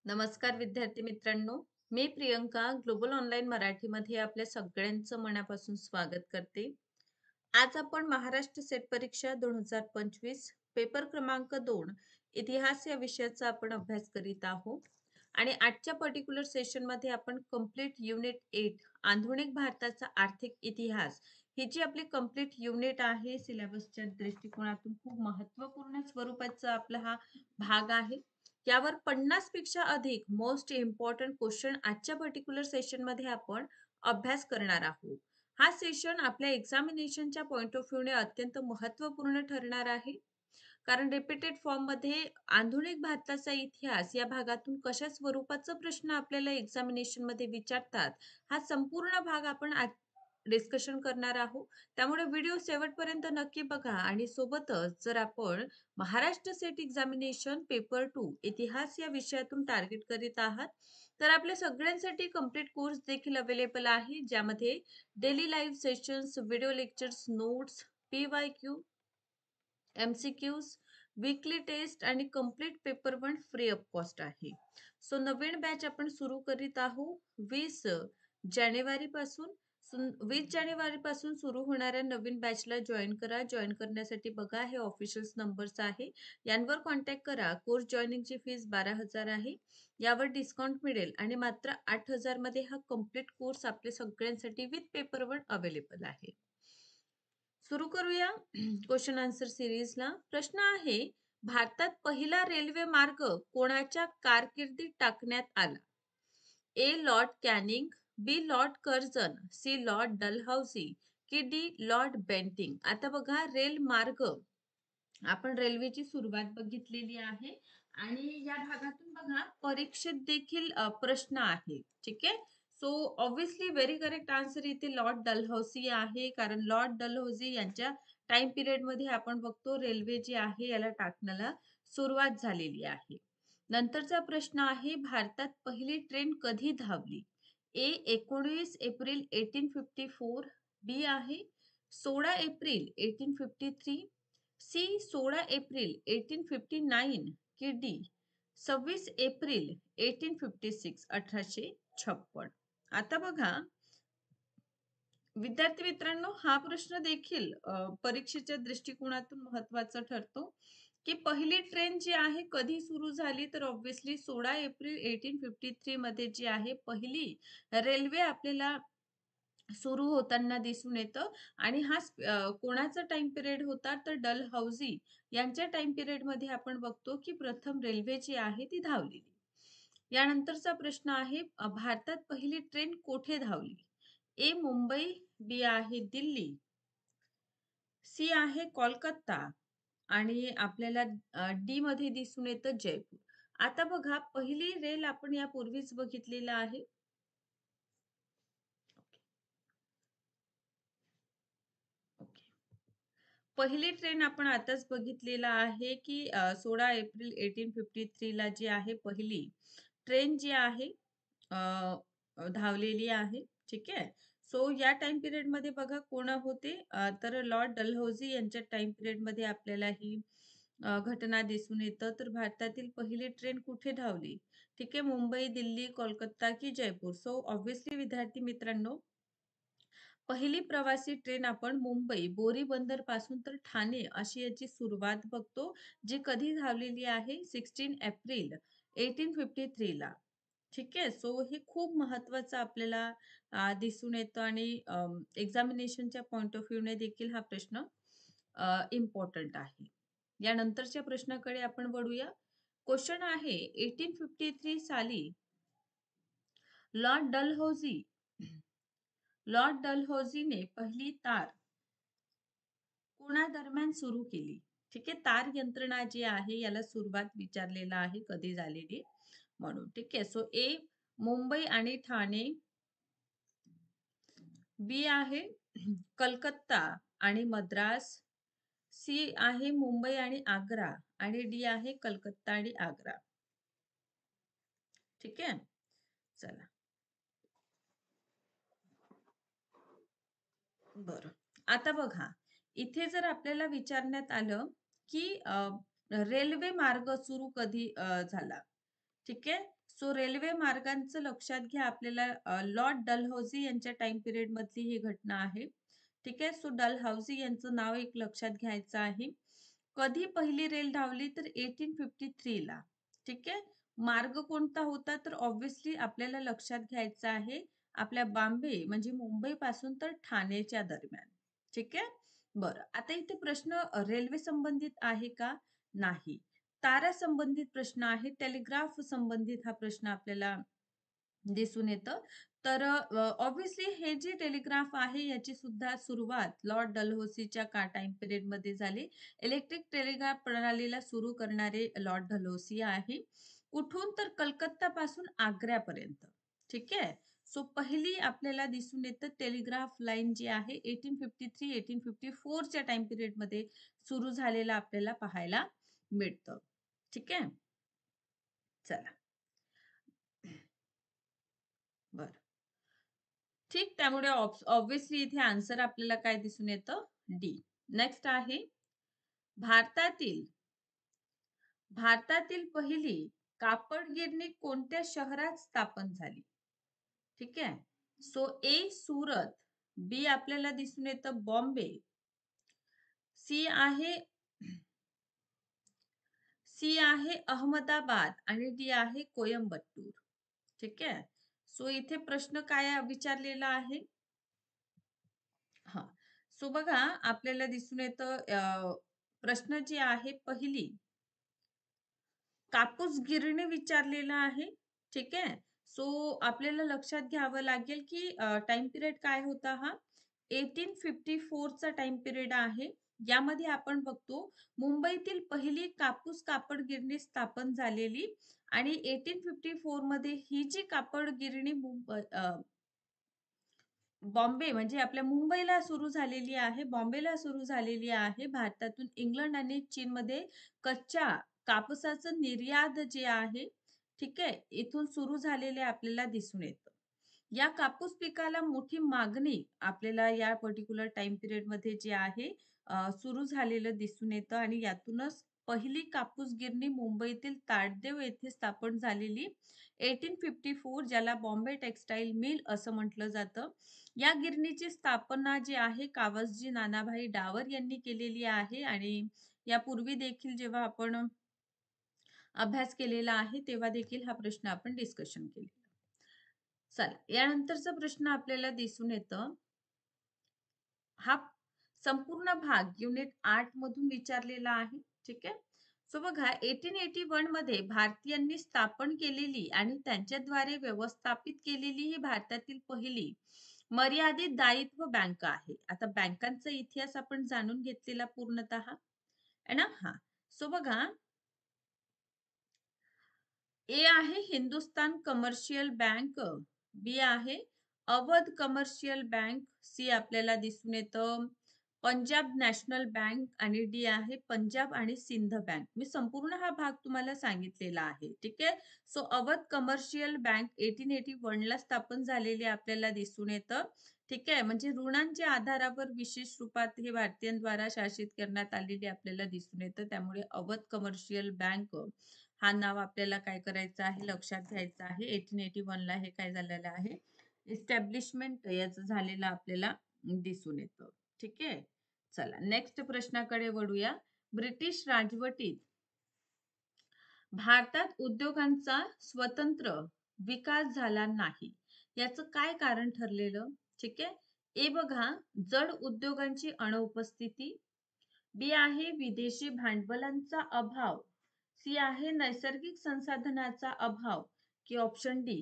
नमस्कार विद्यार्थी मित्रांनो, मी प्रियंका ग्लोबल ऑनलाईन मराठीमध्ये आपल्या सगळ्यांचं मनापासून स्वागत करते. आज आपण महाराष्ट्र सेट परीक्षा 2025 पेपर क्रमांक 2 इतिहास या विषयाचा आपण अभ्यास करीत आहोत. आणि आजच्या पर्टिक्युलर सेशनमध्ये आपण कंप्लीट युनिट 8 आधुनिक भारताचा आर्थिक इतिहास ही जी आपली कंप्लीट युनिट आहे सिलेबसच्या दृष्टिकोनातून खूप महत्त्वपूर्ण स्वरूपाचा आपला हा भाग आहे. यावर 50 पेक्षा अधिक मोस्ट इम्पॉर्टंट क्वेश्चन आजच्या पर्टिक्युलर सेशन मध्ये आपण अभ्यास करणार आहोत. हा सेशन आपल्या एक्झामिनेशनच्या पॉइंट ऑफ व्ह्यूने अत्यंत महत्त्वपूर्ण ठरणार आहे. कारण रिपीटेड फॉर्म मध्ये आधुनिक भारताचा इतिहास या भागातून कशा स्वरूपाचा प्रश्न आपल्याला एक्झामिनेशन मध्ये विचारतात, हा संपूर्ण भाग आपण डिस्कशन करणार आहोत. त्यामुळे व्हिडिओ शेवटपर्यंत नक्की बघा आणि सोबतच जर आपण महाराष्ट्र सेट एक्झामिनेशन पेपर 2 इतिहास या विषयातून टार्गेट करीत आहात, तर आपल्या सगळ्यांसाठी कंप्लीट कोर्स देखील अवेलेबल आहे, ज्यामध्ये daily live sessions, video lectures, notes, PYQ, MCQs, weekly test आणि complete paper 1 free of cost आहे. सो नवीन बॅच आपण सुरू करीत आहोत 20 जानेवारी पासून. 20 जानेवारी पासून सुरू होणाऱ्या नवीन बॅचला जॉईन करा. जॉईन करण्यासाठी बघा हे ऑफिशियल नंबर्स आहे, यांवर कॉन्टॅक्ट करा. कोर्स जॉईनिंगची फीस 12,000 आहे. यावर डिस्काउंट मिळेल आणि मात्र 8,000 मध्ये हा कंप्लीट कोर्स आपल्या सगळ्यांसाठी विथ पेपर 1 अवेलेबल आहे. सुरू करूया क्वेश्चन आन्सर सिरीजला. प्रश्न आहे, भारतात पहिला रेल्वे मार्ग कोणाच्या कारकिर्दीत टाकण्यात आला? A Lord Canning, B Lord Curzon, C Lord Dalhousie की डी लॉर्ड बेंटिंग. आता बघा, रेल मार्ग आपण रेल्वेची सुरुवात बघितलेली आहे आणि या भागातून बघा परीक्षेत देखील प्रश्न आहे. ठीक आहे. So obviously very correct answer इथे लॉर्ड डलहौसी आहे, कारण लॉर्ड डलहौसी यांच्या टाइम पिरियड मध्ये आपण बघतो रेल्वे जी आहे याला टाकण्याला सुरुवात झालेली आहे. नंतरचा प्रश्न आहे, भारतात पहिली ट्रेन कधी धावली? ए 19 एप्रिल 1854, बी आहे 16 एप्रिल 1853, सी 16 एप्रिल 1859 की डी 26 एप्रिल 1856 1856. आता बघा विद्यार्थी मित्रांनो, हा प्रश्न देखील परीक्षेच्या दृष्टिकोनातून महत्वाचा ठरतो की पहिली ट्रेन जी आहे कधी सुरू झाली, तर ऑब्विसली 16 एप्रिल 1853 मध्ये जी आहे पहिली रेल्वे आपल्याला सुरू होताना दिसून येतं. आणि हा कोणाचा टाइम पिरियड होता, तर डलहौसी यांच्या टाइम पिरियड मध्ये आपण बघतो की प्रथम रेल्वे जी आहे ती धावलेली. यानंतरचा प्रश्न आहे, भारतात पहिली ट्रेन कोठे धावली? ए मुंबई, बी आहे दिल्ली, सी आहे कोलकाता आणि आपल्याला डी मध्ये दिसून येतं जयपूर. आता बघा, पहिली रेल आपण यापूर्वीच बघितलेला आहे. पहिली ट्रेन आपण आताच बघितलेला आहे की 16 एप्रिल 1853 ला जी आहे पहिली ट्रेन जी आहे धावलेली आहे. ठीक आहे. सो या टाइम पिरियड मध्ये बघा कोण होते, तर लॉर्ड डलहौसी यांच्या टाइम पिरियड मध्ये आपल्याला ही घटना दिसून येतं. तर भारतातील पहिली ट्रेन कुठे धावली? ठीक आहे, मुंबई, दिल्ली, कोलकाता की जयपूर. सो ऑब्विसली विद्यार्थी मित्रांनो, पहिली प्रवासी ट्रेन आपण मुंबई बोरी बंदर पासून तर ठाणे अशी याची सुरुवात बघतो, जी कधी धावलेली आहे 16 एप्रिल 1853 ला. ठीक आहे. सो हे खूप महत्वाचं आपल्याला दिसून येतं आणि एक्झामिनेशनच्या पॉइंट ऑफ व्ह्यूने देखील हा प्रश्न इम्पॉर्टंट आहे. यानंतरच्या प्रश्नाकडे आपण वळूया. क्वेश्चन आहे, 1853 साली लॉर्ड डलहौसी लॉर्ड डलहौसीने पहिली तार कोणादरम्यान सुरू केली? ठीक आहे. तार यंत्रणा जी आहे याला सुरुवात विचारलेला आहे कधी झालेली म्हणून. ठीक आहे. सो ए मुंबई आणि ठाणे, बी आहे कलकत्ता आणि मद्रास, सी आहे मुंबई आणि आग्रा आणि डी आहे कलकत्ता आणि आग्रा. ठीक आहे. चला बरं. आता बघा, इथे जर आपल्याला विचारण्यात आलं की रेल्वे मार्ग सुरू कधी झाला? ठीक आहे. सो रेल्वे मार्गांचं लक्षात घ्या आपल्याला लॉर्ड डलहौसी यांच्या टाइम पिरियड मधली ही घटना आहे. ठीक आहे. सो डलहौसी यांचं नाव एक लक्षात घ्यायचं आहे. कधी पहिली रेल धावली तर 1853 ला. ठीक आहे. मार्ग कोणता होता तर ऑब्व्हियसली आपल्याला लक्षात घ्यायचं आहे आपल्या बांबे म्हणजे मुंबई पासून तर ठाण्याच्या दरम्यान. ठीक आहे. बरं, आता इथे प्रश्न रेल्वे संबंधित आहे का? नाही. तारा संबंधित प्रश्न आहे. टेलिग्राफ संबंधित हा प्रश्न आपल्याला दिसून येतं. तर ऑब्व्हियसली हे जे टेलिग्राफ आहे याची सुद्धा सुरुवात लॉर्ड डलहौसीच्या टाइम पिरियडमध्ये झाली. इलेक्ट्रिक टेलिग्राफ प्रणालीला सुरू करणारे लॉर्ड डलहौसी आहे. कुठून तर कलकत्तापासून आग्र्यापर्यंत. ठीक आहे. सो पहिली आपल्याला दिसून येतं टेलिग्राफ लाईन जी आहे 1853-1854 च्या टाइम पिरियडमध्ये सुरू झालेला आपल्याला पाहायला मिळतं. ठीक आहे. चला. बरं. ठीक, त्यामुळे ऑब्व्हियसली इथे आन्सर आपल्याला काय दिसून येतं? डी. नेक्स्ट आहे भारतातील भारतातील पहिली कापड गिरणी कोणत्या शहरात स्थापन झाली? ठीक आहे. सो ए सुरत, बी आपल्याला दिसून येतं बॉम्बे, सी आहे सी आहे अहमदाबाद आणि डी आहे कोयंबतूर. ठीक आहे. सो इथे प्रश्न काय विचारलेला आहे? हां. सो बघा आपल्याला दिसून येतं प्रश्न जी आहे पहिली कापूस गिरणी विचारलेला आहे. ठीक आहे. सो आपल्याला लक्षात घ्यावं लागेल की टाइम पिरियड काय होता हा? 1854 चा टाइम पिरियड आहे. यामध्ये आपण बघतो मुंबईतील पहिली कापूस कापड गिरणी स्थापन झालेली आणि 1854 मध्ये ही जी कापड गिरणी बॉम्बे म्हणजे आपल्या मुंबईला सुरू झालेली आहे, बॉम्बेला सुरू झालेली आहे. भारतातून इंग्लंड आणि चीनमध्ये कच्च्या कापसाचं निर्यात जे आहे, ठीक आहे, इथून सुरू झालेले आपल्याला दिसून येतं. या कापूस पिकाला मोठी मागणी आपल्याला या पर्टिक्युलर टाइम पिरियडमध्ये जे आहे सुरू झालेलं दिसून येतं आणि यातूनच पहिली कापूस गिरणी मुंबईतील ताडदेव येथे स्थापन झालेली 1854 ज्याला बॉम्बे टेक्सटाईल मिल असं म्हटलं जातं. या गिरणीची स्थापना जी आहे कावसजी नानाभाई डावर यांनी केलेली आहे आणि यापूर्वी देखील जेव्हा आपण अभ्यास केलेला आहे तेव्हा देखील हा प्रश्न आपण डिस्कशन केलेला. चला, यानंतरचा प्रश्न आपल्याला दिसून येतं हा संपूर्ण भाग युनिट 8 मधून विचारलेला आहे. ठीक आहे. सो बघा 1881 मध्ये भारतीयांनी स्थापन केलेली आणि त्यांच्याद्वारे व्यवस्थापित केलेली ही भारतातील पहिली मर्यादित दायित्व बँक आहे. आता बँकांचा इतिहास आपण जाणून घेतलेला पूर्णतः आहे ना. हा. सो बघा ए आहे हिंदुस्तान कमर्शियल बँक, बी आहे अवध कमर्शियल बँक, सी आपल्याला दिसून येतं पंजाब नॅशनल बँक आणि डी आहे पंजाब आणि सिंध बँक. मी संपूर्ण हा भाग तुम्हाला सांगितलेला आहे. ठीक आहे. सो अवध कमर्शियल बँक 1881 ला स्थापन झालेली आपल्याला दिसून येतं. ठीक आहे. म्हणजे ऋणांच्या आधारावर विशेष रूपात हे भारतीयांद्वारा शासित करण्यात आलेली आपल्याला दिसून येतं. त्यामुळे अवध कमर्शियल बँक हा नाव आपल्याला काय करायचं आहे लक्षात घ्यायचं आहे. 1881 ला हे काय झालेलं आहे इस्टॅब्लिशमेंट याचं झालेलं आपल्याला दिसून येतं. ठीक आहे. चला नेक्स्ट प्रश्नाकडे वळूया. ब्रिटिश राजवटीत भारतात उद्योगांचा स्वतंत्र विकास झाला नाही. याचं काय कारण ठरलेलं? ठीक आहे. ए बघा जड उद्योगांची अनुपस्थिती, बी आहे विदेशी भांडवलांचा अभाव, सी आहे नैसर्गिक संसाधनाचा अभाव की ऑप्शन डी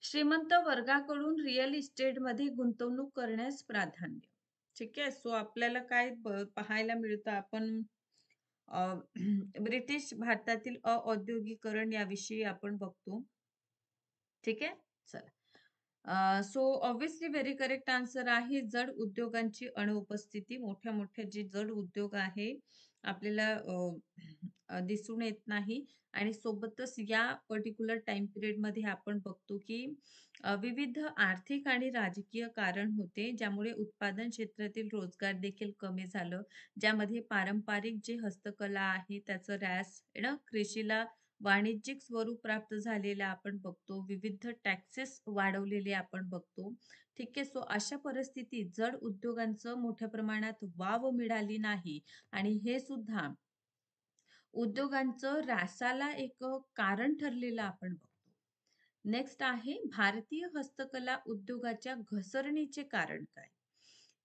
श्रीमंत वर्गाकडून रिअल इस्टेटमध्ये गुंतवणूक करण्यास प्राधान्य. ठीक आहे. सो आपल्याला काय पाहायला मिळतं आपण ब्रिटिश भारतातील औद्योगिकरण याविषयी आपण बघतो. ठीक आहे. चला. So obviously very correct answer आहे जड उद्योगांची अनुपस्थिती. मोठ्या मोठ्या जे जड उद्योग आहे आपल्याला दिसून येत नाही आणि सोबतच या पर्टिक्युलर टाईम पिरियडमध्ये आपण बघतो की विविध आर्थिक आणि राजकीय कारण होते, ज्यामुळे उत्पादन क्षेत्रातील रोजगार देखील कमी झालं. ज्यामध्ये पारंपरिक जे हस्तकला आहे त्याचं ऱ्हास आहे ना, कृषीला वाणिज्यिक स्वरूप प्राप्त झालेलं आपण बघतो. विविध टॅक्सेस वाढवलेले आपण बघतो. ठीक आहे. सो अशा परिस्थितीत जड उद्योगांचं मोठ्या प्रमाणात वाव मिळाली नाही आणि हे सुद्धा उद्योगांचं ऱ्हासाला एक कारण ठरलेलं आपण बघतो. नेक्स्ट आहे भारतीय हस्तकला उद्योगाच्या घसरणीचे कारण काय?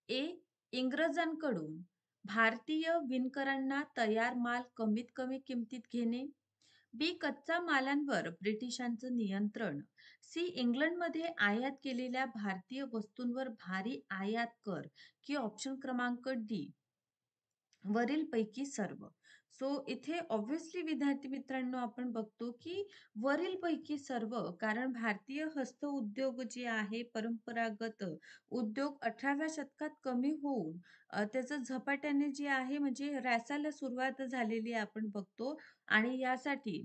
ए. इंग्रजांकडून भारतीय विणकरांना तयार माल कमीत कमी किमतीत घेणे. बी. कच्चा मालांवर ब्रिटिशांचं नियंत्रण. सी. इंग्लंडमध्ये आयात केलेल्या भारतीय वस्तूंवर भारी आयात कर. की ऑप्शन क्रमांक डी वरीलपैकी सर्व. सो इथे ऑब्व्हियसली विद्यार्थी मित्रांनो आपण बघतो की वरीलपैकी सर्व, कारण भारतीय हस्तउद्योग जे आहे परंपरागत उद्योग 18व्या शतकात कमी होऊन त्याचं झपाट्याने जे आहे म्हणजे ऱ्हासाला सुरुवात झालेली आपण बघतो आणि यासाठी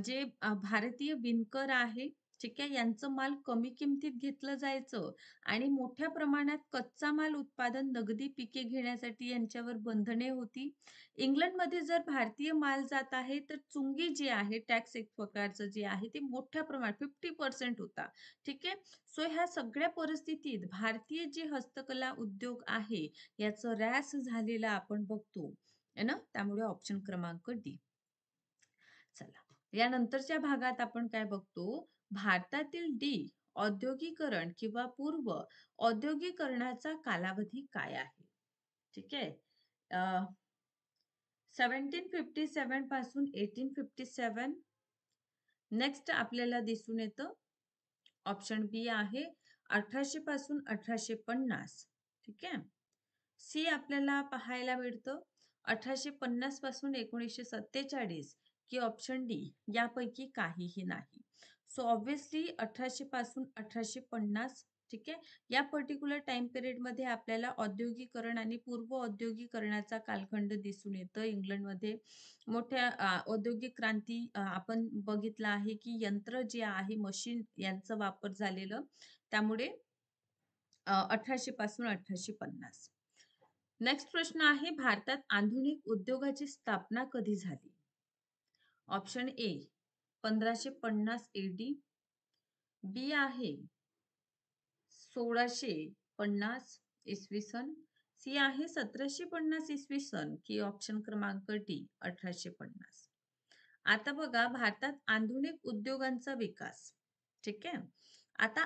जे भारतीय विणकर आहे, ठीक आहे, यांचं माल कमी किमतीत घेतलं जायचं आणि मोठ्या प्रमाणात कच्चा माल उत्पादन, नगदी पिके घेण्यासाठी यांच्यावर बंधने होती. इंग्लंडमध्ये जर भारतीय माल जात आहे, तर चुंगी जी आहे, टॅक्स एक प्रकारचं जे आहे, ते मोठ्या प्रमाणात 50% होता. ठीक आहे. सो ह्या सगळ्या परिस्थितीत भारतीय जे हस्तकला उद्योग आहे, याचं ऱ्हास झालेला आपण बघतो. आहे ना? त्यामुळे ऑप्शन क्रमांक डी. चला. यानंतरच्या भागात आपण काय बघतो? भारतातील औद्योगिकरण किंवा पूर्व औद्योगिकरणाचा कालावधी काय आहे? ठीक आहे. 1757 पासून 1857. नेक्स्ट आपल्याला दिसून येतं ऑप्शन बी आहे 1800 पासून 1850. ठीक आहे. सी आपल्याला पाहायला मिळतं 1850 पासून 1947 की ऑप्शन डी यापैकी काहीही नाही. सो ऑब्व्हियसली 1800 पासून 1850. ठीक आहे. या पर्टिक्युलर टाइम पिरियड मध्ये आपल्याला औद्योगिकरण आणि पूर्व औद्योगिकरणाचा कालखंड दिसून येतं. इंग्लंडमध्ये मोठ्या औद्योगिक क्रांती आपण बघितलं आहे की यंत्र जे आहे, मशीन यांचा वापर झालेलं. त्यामुळे 1800 पासून 1850. नेक्स्ट प्रश्न आहे भारतात आधुनिक उद्योगाची स्थापना कधी झाली? Option A 1550 eddy. बी आहे 1650 इसवी सन. सी आहे 1750 इसवी सन की ऑप्शन क्रमांक डी 1850. आता बघा भारतात आधुनिक उद्योगांचा विकास. ठीक आहे. आता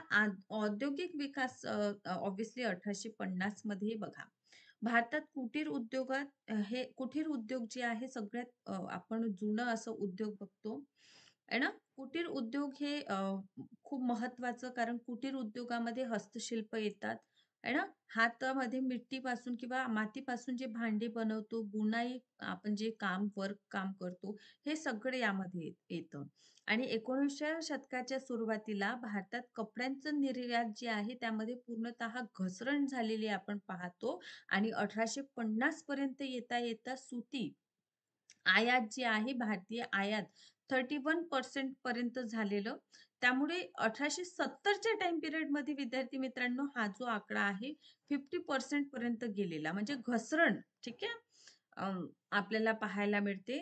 औद्योगिक विकास ऑब्व्हियसली 1850 मध्ये बघा. भारतात कुटीर उद्योगात हे कुटीर उद्योग जे आहे सगळ्यात आपण जुनं असं उद्योग बघतो. आहे ना? कुटीर उद्योग हे खूप महत्वाचं, कारण कुटीर उद्योगामध्ये हस्तशिल्प येतात. आहे ना? हातामध्ये मिट्टीपासून किंवा मातीपासून जे भांडी बनवतो, बुनाई आपण जे काम वर्क काम करतो, हे सगळं यामध्ये येतं. आणि 1900 शतकाच्या सुरुवातीला भारतात कपड्यांचं निर्यात जे आहे त्यामध्ये पूर्णतः घसरण झालेली आपण पाहतो आणि 1850 पर्यंत येता येता सुती आयात जी आहे, भारतीय आयात 31% पर्यंत झालेलं. त्यामुळे 1870च्या टाइम पिरियडमध्ये विद्यार्थी मित्रांनो हा जो आकडा आहे 50% पर्यंत गेलेला, म्हणजे घसरण. ठीक आहे. आपल्याला पाहायला मिळते.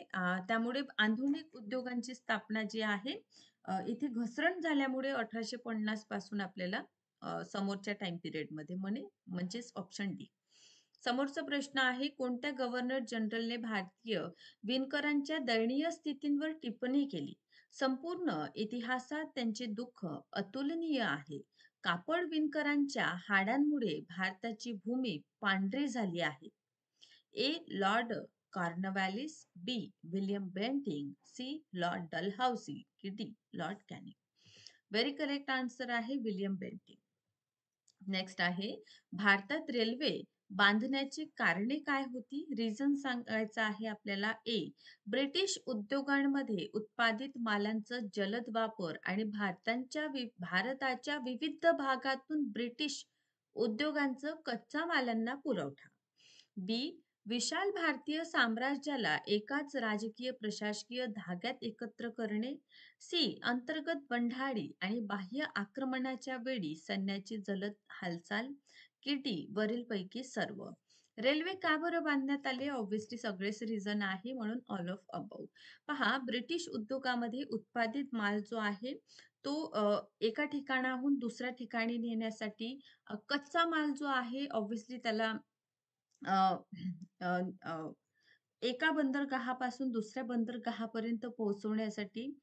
त्यामुळे आधुनिक उद्योगांची स्थापना जी आहे इथे घसरण झाल्यामुळे 1850 पासून आपल्याला समोरच्या टाइम पिरियडमध्ये म्हणजेच ऑप्शन डी. समोरचा प्रश्न आहे कोणत्या गव्हर्नर जनरलने भारतीय विणकरांच्या दयनीय स्थितींवर टिप्पणी केली? संपूर्ण इतिहासात त्यांचे दुःख अतुलनीय आहे. कापड विणकरांच्या हाडांमुळे भारताची भूमी पांढरी झाली आहे. A. Lord Cornwallis. B. William Bentinck. C. Lord Dalhousie की D. Lord Canning. Very correct answer आहे विलियम बेंटिंग. नेक्स्ट आहे भारतात रेल्वे बांधण्याची कारणे काय होती? रिझन सांगायचं आहे आपल्याला. ए. ब्रिटिश उद्योगांमध्ये उत्पादित मालांचं जलद वापर आणि भारताच्या विविध भागातून ब्रिटिश उद्योगांचं कच्च्या मालांना पुरवठा. बी. विशाल भारतीय साम्राज्याला एकाच राजकीय प्रशासकीय धाग्यात एकत्र करणे. सी. अंतर्गत बंडाळी आणि बाह्य आक्रमणाच्या वेळी सैन्याची जलद हालचाल. की डी. वरीलपैकी सर्व. रेल्वे का बरं बांधण्यात आले? ऑब्व्हियसली सगळेच रिझन आहे म्हणून ऑल ऑफ अबव. पहा, ब्रिटिश उद्योगामध्ये उत्पादित माल जो आहे तो एका ठिकाणाहून दुसऱ्या ठिकाणी नेण्यासाठी कच्चा माल जो आहे ऑब्व्हियसली त्याला अ, अ, अ, एका बंदरगाहापासून दुसऱ्या बंदरगाहापर्यंत पोहोचवण्यासाठी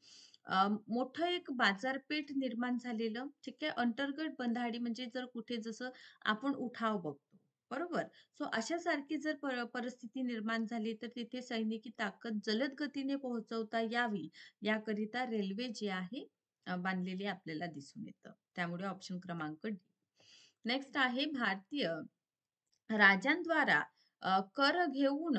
मोठं एक बाजारपेठ निर्माण झालेलं. ठीक आहे. अंतर्गत बंधाडी म्हणजे जर कुठे जसं आपण उठाव बघतो. बरोबर. सो अशासारखी जर परिस्थिती निर्माण झाली तर तिथे सैनिकी ताकद जलद गतीने पोहोचवता यावी याकरिता रेल्वे जी आहे बांधलेली आपल्याला दिसून येतं. त्यामुळे ऑप्शन क्रमांक डी. नेक्स्ट आहे भारतीय राजांद्वारा कर घेऊन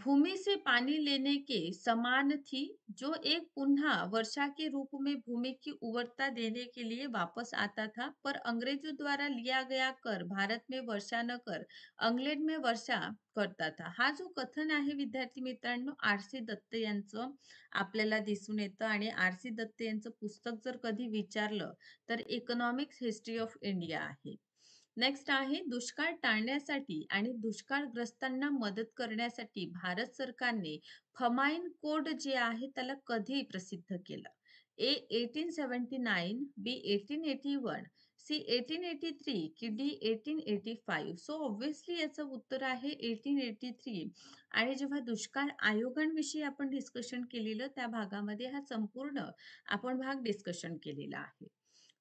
भूमि से पानी लेने के समान थी, जो एक पुन्हा वर्षा के रूप में भूमि की उर्वरता देने के लिए वापस आता था, पर अंग्रेजों द्वारा लिया गया कर भारत में वर्षा न कर इंग्लंड में वर्षा करता था. हा जो कथन आहे विद्यार्थी मित्रांनो, आर.सी. दत्त यांचं आपल्याला दिसून येतं आणि आर.सी. दत्त यांचं पुस्तक जर कधी विचारलं तर इकॉनॉमिक्स हिस्ट्री ऑफ इंडिया आहे. नेक्स्ट आहे दुष्काळ टाळण्यासाठी आणि दुष्काळग्रस्तांना मदत करण्यासाठी भारत सरकारने फमाईन कोड जे आहे त्याला कधी प्रसिद्ध केलं? ए 1879, बी 1881, सी 1883 की डी 1885. सो ऑब्व्हियसली याचं उत्तर आहे 1883. आणि जेव्हा दुष्काळ आयोगांविषयी आपण डिस्कशन केलेलं त्या भागामध्ये हा संपूर्ण आपण भाग डिस्कशन केलेला आहे.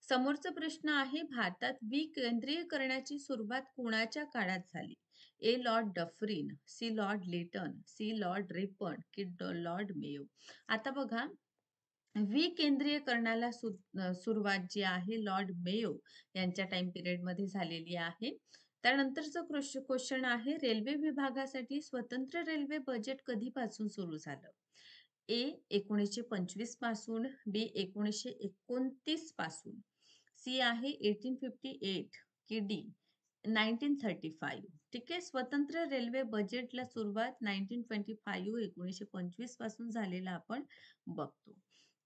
समोरचा प्रश्न आहे भारतात विकेंद्रीयकरणाची सुरुवात कोणाच्या काळात झाली? A. Lord Dufferin, C. Lord Lytton, C. Lord Ripon की लॉर्ड मेयो. आता बघा, विकेंद्रीयकरणाला सुरुवात जी आहे लॉर्ड मेयो यांच्या टाइम पिरियड मध्ये झालेली आहे. त्यानंतरचं क्वेश्चन आहे रेल्वे विभागासाठी स्वतंत्र रेल्वे बजेट कधीपासून सुरू झालं? ए. 1925 पासून, बी. 1929 पासून, सी आहे 1858 की डी 1935. ठीक आहे. स्वतंत्र रेल्वे बजेटला सुरुवात 1925 पासून झालेला आपण बघतो.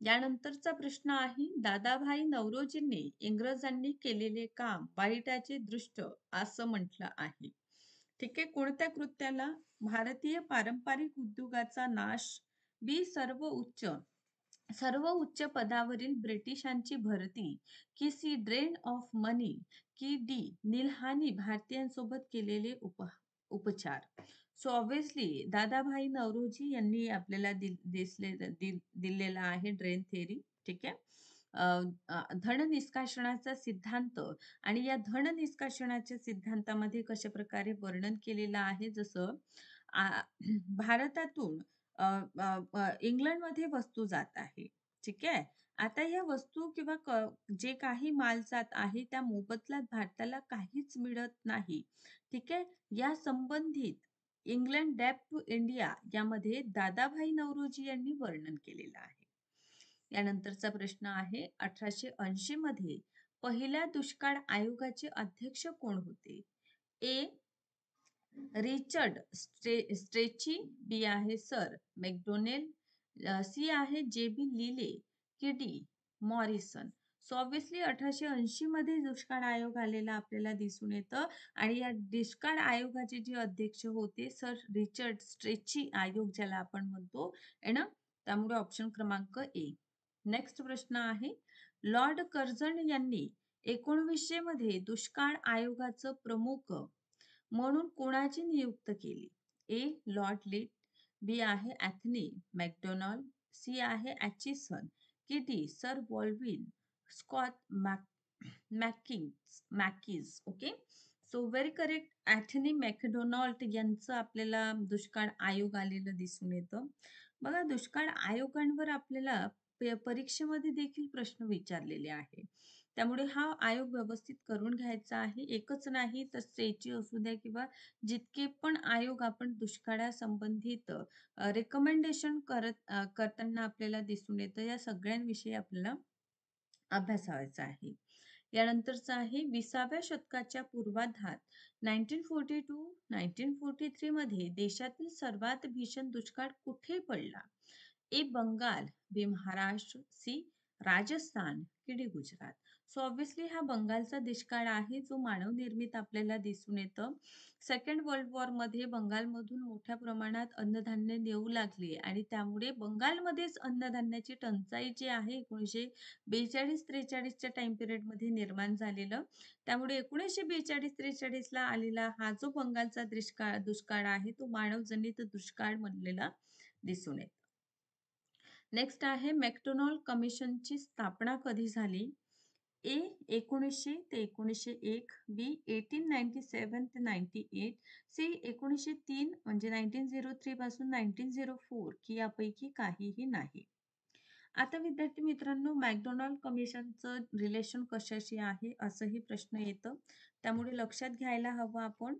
यानंतरचा प्रश्न आहे दादाभाई नौरोजींनी इंग्रजांनी केलेले काम वाईटाचे दृष्ट असं म्हटलं आहे. ठीक आहे. कोणत्या कृत्याला? भारतीय पारंपरिक उद्योगाचा नाश, बी. सर्व उच्च पदावरील ब्रिटिशांची भरती, की सी. ड्रेन ऑफ मनी, की डी. नीलहानी भारतीयांसोबत केलेले उपचार. सो ऑब्व्हियसली दादाभाई नौरोजी यांनी आपल्याला दिलेला आहे ड्रेन थेरी. ठीक आहे. धन निष्काशनाचा सिद्धांत आणि या धन निष्काशनाच्या सिद्धांतामध्ये कशा प्रकारे वर्णन केलेलं आहे, जसं भारतातून इंग्लंडमध्ये वस्तू जात आहे. ठीक आहे. आता या वस्तू किंवा जे काही माल जात आहे त्या मोबदल्यात भारताला काहीच मिळत नाही. ठीक आहे. या संबंधित इंग्लंड डेब्ट टू इंडिया यामध्ये दादाभाई नौरोजी यांनी वर्णन केलेलं आहे. यानंतरचा प्रश्न आहे 1880 मध्ये पहिल्या दुष्काळ आयोगाचे अध्यक्ष कोण होते? ए. रिचर्ड स्ट्रेची, बी आहे सर मॅकडोनेल, सी आहे जे बी लिले की डी मॉरिसन. सो ऑब्व्हियसली 1880 मध्ये दुष्काळ आयोग आलेला आपल्याला दिसून येतं आणि या दुष्काळ आयोगाचे जे अध्यक्ष होते सर रिचर्ड स्ट्रेची आयोग ज्याला आपण म्हणतो आहे ना. त्यामुळे ऑप्शन क्रमांक ए. नेक्स्ट प्रश्न आहे लॉर्ड कर्झन यांनी 1900 मध्ये दुष्काळ आयोगाचं प्रमुख म्हणून कोणाची नियुक्त केली? ए. लॉर्ड लीट, बी आहे अँथनी मॅकडोनाल्ड, सी आहे ॲचिसन की D Sir Baldwin Scott Mackies. Okay. So very correct, Anthony MacDonnell यांचं आपल्याला दुष्काळ आयोग आलेलं दिसून येतं. बघा, दुष्काळ आयोगांवर आपल्याला परीक्षेमध्ये देखील प्रश्न विचारलेले आहे. त्यामुळे हा आयोग व्यवस्थित करून घ्यायचा आहे. एकच नाही तर स्ट्रेची असू द्या किंवा जितके पण आयोग आपण दुष्काळासंबंधित रिकमेंडेशन करताना आपल्याला दिसून येतं, या सगळ्यांविषयी आपल्याला अभ्यासायचं आहे. यानंतरचं आहे 20व्या शतकाच्या पूर्वार्धात 1942-1943 मध्ये देशातील सर्वात भीषण दुष्काळ कुठे पडला? ए बंगाल, बी महाराष्ट्र, सी राजस्थान की डी गुजरात. सो ऑब्व्हियसली हा बंगालचा दुष्काळ आहे जो मानवनिर्मित आपल्याला दिसून येतं. सेकंड वर्ल्ड वॉर मध्ये बंगालमधून मोठ्या प्रमाणात अन्नधान्य येऊ लागले आणि त्यामुळे बंगालमध्येच अन्नधान्याची टंचाई जी आहे 1942-43च्या टाइम पिरियड मध्ये निर्माण झालेलं. त्यामुळे 1942-43 ला आलेला हा जो बंगालचा दुष्काळ आहे तो मानवजनित दुष्काळ म्हणलेला दिसून येतो. नेक्स्ट आहे मॅकडोनाल्ड कमिशनची स्थापना कधी झाली? ए 1900 ते 1901, बी 1897 ते 98, सी 1903 म्हणजे 1903 पासून 1904 की यापैकी काहीही नाही. आता विद्यार्थी मित्रांनो, मॅकडोनाल्ड कमिशनचं रिलेशन कशाशी आहे असंही प्रश्न येतं, त्यामुळे लक्षात घ्यायला हवं आपण.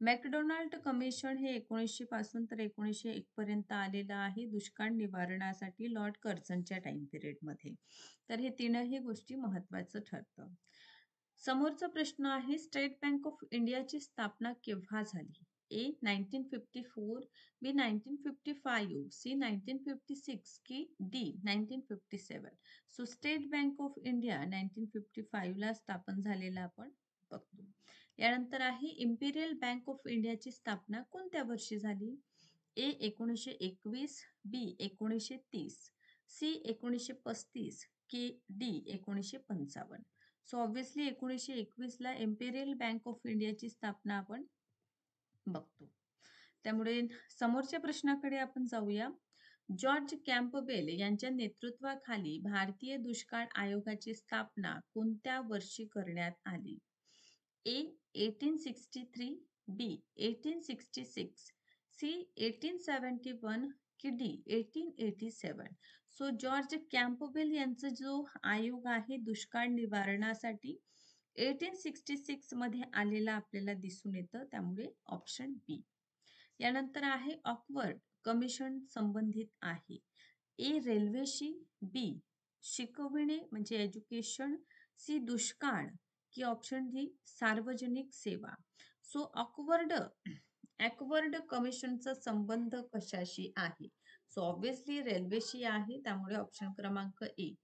मॅकडोनाल्ड कमिशन हे 1900 पासून तर 1901 पर्यंत आलेलं आहे दुष्काळ निवारणासाठी लॉर्ड कर्झनच्या टाइम पिरियड मध्ये. तर हे तीनही गोष्टी महत्वाचं ठरतं. समोरचा प्रश्न आहे स्टेट बँक ऑफ इंडियाची स्थापना केव्हा झाली? ए 1954, बी 1955, सी 1956 की D 1957. So state bank of India 1955 ला स्थापन झालेला आपण बघतो. यानंतर आहे इम्पिरियल बँक ऑफ इंडियाची स्थापना कोणत्या वर्षी झाली? ए 1921, बी 1930, सी 1935 की डी 1955. सो ऑब्व्हियसली 1921 ला इम्पिरियल बँक ऑफ इंडियाची स्थापना आपण बघतो. त्यामुळे समोरच्या प्रश्नाकडे आपण जाऊया. जॉर्ज कॅम्पबेल यांच्या नेतृत्वाखाली भारतीय दुष्काळ आयोगाची स्थापना कोणत्या वर्षी करण्यात आली? ए 1863, बी 1866, सी 1871 की डी 1887. सो जॉर्ज कॅम्पबेल यांचा जो आयोग आहे दुष्काळ निवारणासाठी 1866 मध्ये आलेला आपल्याला दिसून येतं, त्यामुळे ऑप्शन बी. यानंतर आहे ऑकवर्ड कमिशन संबंधित आहे. ए रेल्वेशी, बी शिकविणे म्हणजे एज्युकेशन, सी दुष्काळ की ऑप्शन डी सार्वजनिक सेवा. सो ऑकवर्ड कमिशनचा संबंध कशाशी आहे? सो ऑब्व्हियसली रेल्वेशी आहे, त्यामुळे ऑप्शन क्रमांक ए.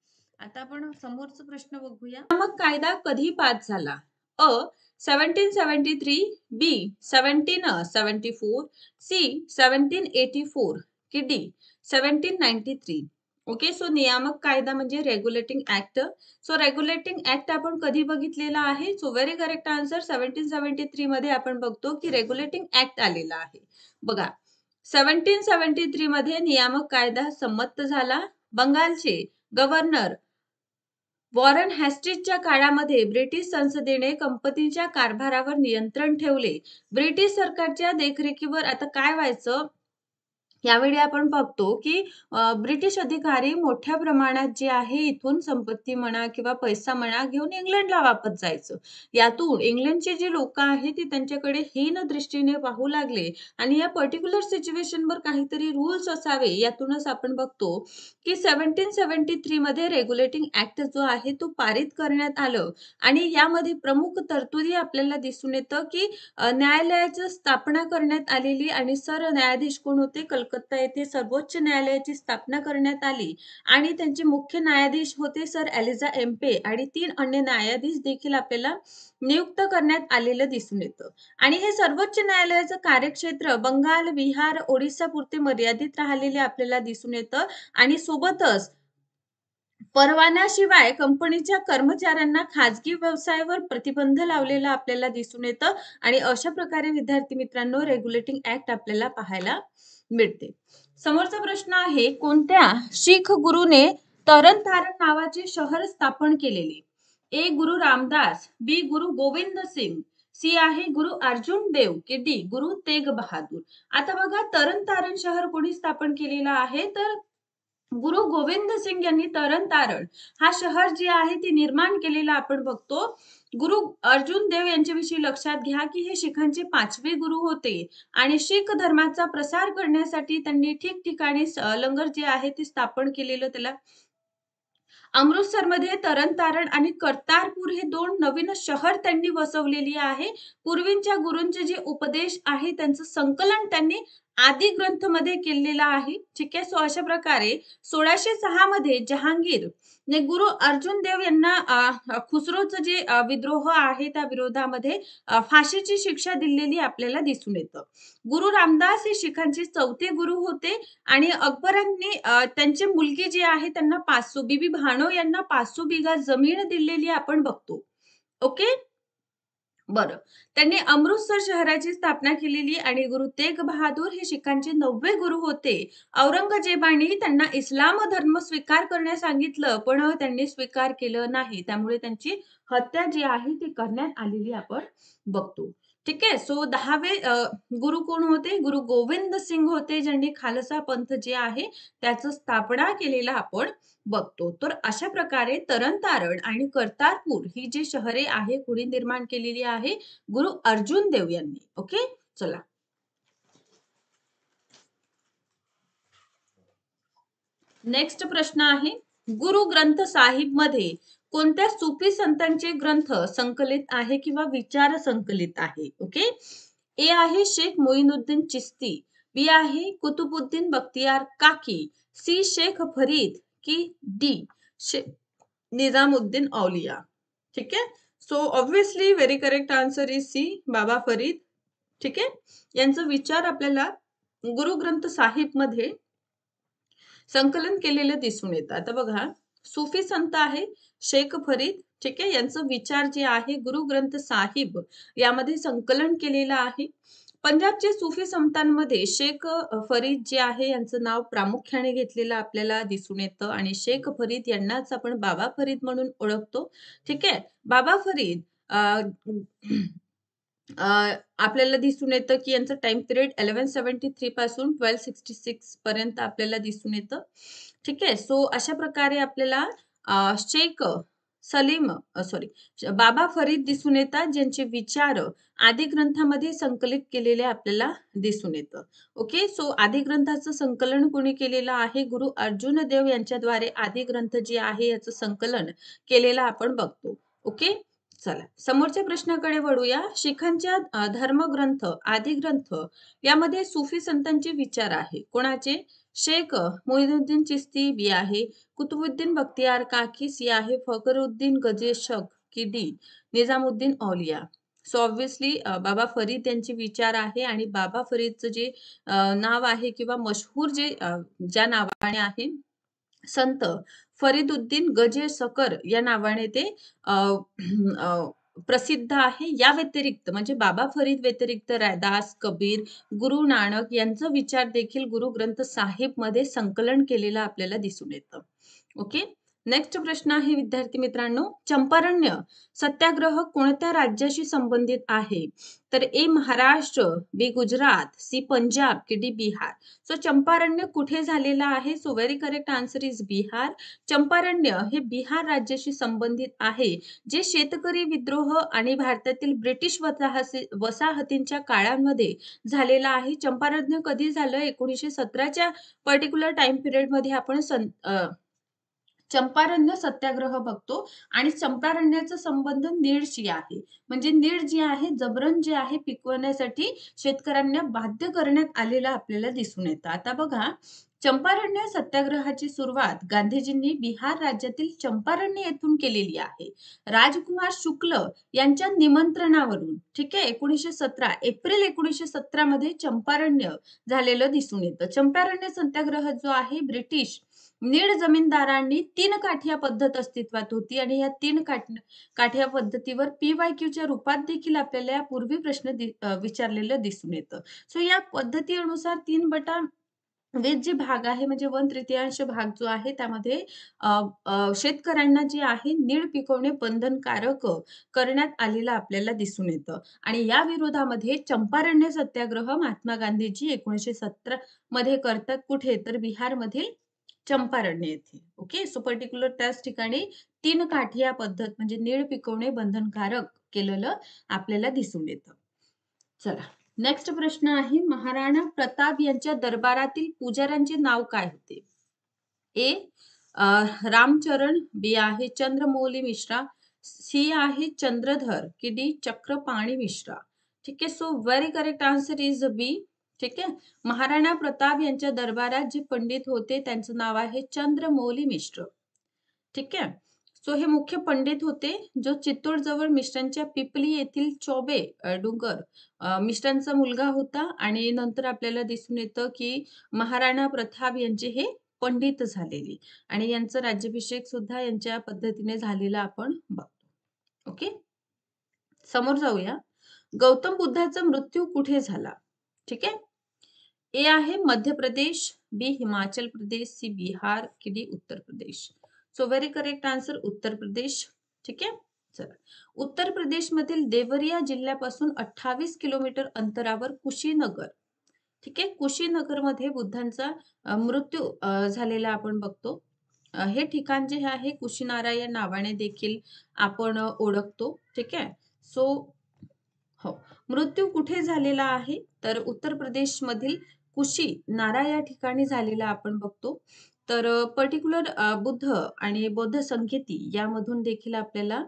आता आपण समोरचा प्रश्न बघूया. मग कायदा कधी पास झाला? अ 1773, बी 1774, सी 1784 की डी 1793. ओके, सो नियामक कायदा म्हणजे regulating act. So regulating act आपण कधी बघितलेला आहे? सो व्हेरी करेक्ट आन्सर 1773 मध्ये आपण बघतो की रेग्युलेटिंग ऍक्ट आलेला आहे. बघा 1773 मध्ये नियामक कायदा संमत झाला. बंगालचे गव्हर्नर वॉरन हॅस्टिसच्या काळामध्ये ब्रिटिश संसदेने कंपनीच्या कारभारावर नियंत्रण ठेवले. ब्रिटिश सरकारच्या देखरेखीवर आता काय व्हायचं यावेळी आपण बघतो की ब्रिटिश अधिकारी मोठ्या प्रमाणात जे आहे इथून संपत्ती म्हणा किंवा पैसा म्हणा घेऊन इंग्लंडला वापस जायचं. यातून इंग्लंडचे जे लोक आहेत ते त्यांच्याकडे हीन दृष्टीने पाहू लागले आणि या पर्टिक्युलर सिच्युएशनवर काहीतरी रूल्स असावे, यातूनच आपण बघतो की 1773 मध्ये रेग्युलेटिंग ऍक्ट जो आहे तो पारित करण्यात आलं. आणि यामध्ये प्रमुख तरतुदी आपल्याला दिसून येतं की न्यायालयाची स्थापना करण्यात आलेली आणि सरन्यायाधीश कोण होते? कलकत्ता येथे सर्वोच्च न्यायालयाची स्थापना करण्यात आली आणि त्यांचे मुख्य न्यायाधीश होते सर एलिझा एम्पे आणि 3 अन्य न्यायाधीश देखील आपल्याला नियुक्त करण्यात आलेलं दिसून येतं. आणि हे सर्वोच्च न्यायालयाचं कार्यक्षेत्र बंगाल, बिहार, ओडिसा पुरते मर्यादित राहिलेले आपल्याला दिसून येतं आणि सोबतच परवान्याशिवाय कंपनीच्या कर्मचाऱ्यांना खाजगी व्यवसायावर प्रतिबंध लावलेला आपल्याला दिसून येतं. आणि अशा प्रकारे विद्यार्थी मित्रांनो रेग्युलेटिंग ऍक्ट आपल्याला पाहायला मिळते. समोरचा प्रश्न आहे कोणत्या शीख गुरुने तरन तारण नावाचे शहर स्थापन केलेले? ए गुरु रामदास, बी गुरु गोविंद सिंग, सी आहे गुरु अर्जुन देव की डी गुरु तेग बहादूर. आता बघा तरन तारण शहर कोणी स्थापन केलेलं आहे? तर गुरु गोविंद सिंग यांनी तरन तारण हा शहर जे आहे ते निर्माण केलेला आपण बघतो. गुरु अर्जुन देव यांच्याविषयी लक्षात घ्या की हे शिखांचे 5वे गुरु होते आणि शीख धर्माचा प्रसार करण्यासाठी त्यांनी ठिकठिकाणी लंगर जे आहे ते स्थापन केलेलं त्याला अमृतसरमध्ये तरन-तारण आणि करतारपूर हे 2 नवीन शहर त्यांनी वसवलेली आहे. पूर्वीच्या गुरूंचे जे उपदेश आहे त्यांचं संकलन त्यांनी आदी ग्रंथमध्ये केलेलं आहे. ठीक आहे. सो अशा प्रकारे 1606 मध्ये जहांगीर ने गुरु अर्जुन देव यांना खुसरोचं जे विद्रोह आहे त्या विरोधामध्ये फाशीची शिक्षा दिलेली आपल्याला दिसून येतं. गुरु रामदास हे शिखांचे 4थे गुरु होते आणि अकबरांनी त्यांची मुलगी जी आहे त्यांना 500 बीबी भानो यांना 500 बिघा जमीन दिलेली आपण बघतो. ओके. बरं. त्यांनी अमृतसर शहराची स्थापना केलेली आणि गुरु तेग बहादूर हे शिखांचे 9वे गुरु होते. औरंगजेबाने त्यांना इस्लाम धर्म स्वीकार करण्यास सांगितलं, पण त्यांनी स्वीकार केलं नाही. त्यामुळे त्यांची हत्या जी आहे ती करण्यात आलेली आपण बघतो. ठीक आहे. सो 10वे गुरु कोण होते? गुरु गोविंद सिंग होते, ज्यांनी खालसा पंथ जे आहे त्याचं स्थापना केलेलं आपण बघतो. तर अशा प्रकारे तरन-तारण आणि करतारपूर ही जी शहरे आहे कुणी निर्माण केलेली आहे? गुरु अर्जुन देव यांनी. ओके. चला. नेक्स्ट प्रश्न आहे, गुरु ग्रंथ साहिब मध्ये कोणत्या सुफी संतांचे ग्रंथ संकलित आहे किंवा विचार संकलित आहे? ओके. ए आहे शेख मोइनुद्दीन चिश्ती, बी आहे कुतुबुद्दीन बख्तियार काकी, सी शेख फरीद की डी निजामुद्दीन औलिया. ठीक आहे. So obviously very correct answer is C, Baba Farid. ठीक आहे. यांचा विचार आपल्याला गुरु ग्रंथ साहिब मध्ये संकलन केलेलं दिसून येतं. आता बघा, सुफी संत आहे शेख फरीद. ठीक आहे. यांचं विचार जे आहे गुरु ग्रंथ साहिब यामध्ये संकलन केलेलं आहे. पंजाबचे सुफी संतांमध्ये शेख फरीद जे आहे यांचं नाव प्रामुख्याने घेतलेलं आपल्याला दिसून येतं आणि शेख फरीद यांनाच आपण बाबा फरीद म्हणून ओळखतो. ठीक आहे. बाबा फरीद आपल्याला दिसून येतं की यांचं टाइम पिरियड 1173 पासून 1266 पर्यंत आपल्याला दिसून येतं. ठीक आहे. सो अशा प्रकारे आपल्याला शेख सलीम बाबा फरीद दिसून येतात, ज्यांचे विचार आदी ग्रंथामध्ये संकलित केलेले आपल्याला दिसून येतं. ओके. सो आदी ग्रंथाचं संकलन कोणी केलेलं आहे? गुरु अर्जुन देव यांच्याद्वारे आदी ग्रंथ जे आहे याचं संकलन केलेलं आपण बघतो. ओके. चला, समोरच्या प्रश्नाकडे वळूया. शिखांच्या धर्मग्रंथ आदी ग्रंथ यामध्ये सुफी संतांचे विचार आहे. कोणाचे? शेख मोइनुद्दीन चिश्ती बी आहे, कुतुबुद्दीन बख्तियार काकी सी आहे, फखरुद्दीन गजेशक की डी निजामुद्दीन औलिया. सो ऑब्विसली बाबा फरीद यांचे विचार आहे आणि बाबा फरीदचं जे नाव आहे किंवा मशहूर जे ज्या नावाने आहे संत फरीदुद्दीन गजे सकर या नावाने ते प्रसिद्ध आहे. या व्यतिरिक्त म्हणजे बाबा फरीद व्यतिरिक्त रैदास, कबीर, गुरु नानक यांचं विचार देखील गुरु ग्रंथ साहिब मध्ये संकलन केलेलं आपल्याला दिसून येतं. ओके. नेक्स्ट प्रश्न आहे विद्यार्थी मित्रांनो, चंपारण्य सत्याग्रह कोणत्या राज्याशी संबंधित आहे? तर A Maharashtra, B Gujarat, C Punjab की डी बिहार. सो चंपारण्य कुठे झालेला आहे? So very correct answer is Bihar. Champaran हे बिहार राज्याशी संबंधित आहे, जे शेतकरी विद्रोह आणि भारतातील ब्रिटिश वसाहतींच्या काळामध्ये झालेला आहे. चंपारण्य कधी झालं? 1917च्या पर्टिक्युलर टाइम पिरियड मध्ये आपण चंपारण्य सत्याग्रह बघतो आणि चंपारण्याचा संबंध नीळशी आहे. म्हणजे नीळ जी आहे, जबरन जे आहे पिकवण्यासाठी शेतकऱ्यांना बाध्य करण्यात आलेलं आपल्याला दिसून येतं. आता बघा, चंपारण्य सत्याग्रहाची सुरुवात गांधीजींनी बिहार राज्यातील चंपारण्य येथून केलेली आहे. राजकुमार शुक्ल यांच्या निमंत्रणावरून. ठीक आहे. 1917 एप्रिल 1917 मध्ये चंपारण्य झालेलं दिसून येतं. चंपारण्य सत्याग्रह जो आहे ब्रिटिश नीळ जमीनदारांनी 3 काठिया पद्धत अस्तित्वात होती आणि या 3 काठिया पद्धतीवर PYQच्या रूपात देखील आपल्याला यापूर्वी प्रश्न विचारलेलं दिसून येतं. सो या पद्धतीनुसार 3/20 जे भाग आहे म्हणजे 1/3 भाग जो आहे त्यामध्ये शेतकऱ्यांना जे आहे नीळ पिकवणे बंधनकारक करण्यात आलेलं आपल्याला दिसून येतं आणि या विरोधामध्ये चंपारण्य सत्याग्रह महात्मा गांधीजी 1917 मध्ये करतात. कुठे? तर बिहारमधील चंपारण्य येथे. ओके. सो पर्टिक्युलर त्याच ठिकाणी 3 काठिया पद्धत म्हणजे नीळ पिकवणे बंधनकारक केलेलं आपल्याला दिसून येतं. चला, नेक्स्ट प्रश्न आहे, महाराणा प्रताप यांच्या दरबारातील पुजाऱ्यांचे नाव काय होते? ए रामचरण, बी आहे चंद्रमौली मिश्रा, सी आहे चंद्रधर, की डी चक्रपाणी मिश्रा. ठीक आहे. So very correct answer is B. ठीक आहे. महाराणा प्रताप यांच्या दरबारात जे पंडित होते त्यांचं नाव आहे चंद्रमौली मिश्र. ठीक आहे. सो हे मुख्य पंडित होते जो चित्तूर जवळ मिश्रांच्या पिपली येथील चौबे डुंगर मिश्रांचा मुलगा होता आणि नंतर आपल्याला दिसून येतं की महाराणा प्रताप यांचे हे पंडित झालेले आणि यांचा राज्याभिषेक सुद्धा यांच्या पद्धतीने झालेला आपण बघतो. ओके. समोर जाऊया. गौतम बुद्धाचा मृत्यू कुठे झाला? ठीक आहे. ए आहे मध्य प्रदेश, बी हिमाचल प्रदेश, सी बिहार, की D Uttar Pradesh. So very correct answer Uttar Pradesh. ठीक आहे. चला. उत्तर प्रदेश मधील देवरिया जिल्ह्यापासून 28 किलोमीटर अंतरावर कुशीनगर. ठीक आहे. कुशीनगर मध्ये बुद्धांचा मृत्यू झालेला आपण बघतो. हे ठिकाण जे आहे कुशीनारा या नावाने देखील आपण ओळखतो. ठीक आहे. सो हो. मृत्यू कुठे झालेला आहे? तर उत्तर प्रदेशमधील कुशी नारा या ठिकाणी झालेला आपण बघतो. तर पर्टिक्युलर बुद्ध आणि बौद्ध संकेती यामधून देखील आपल्याला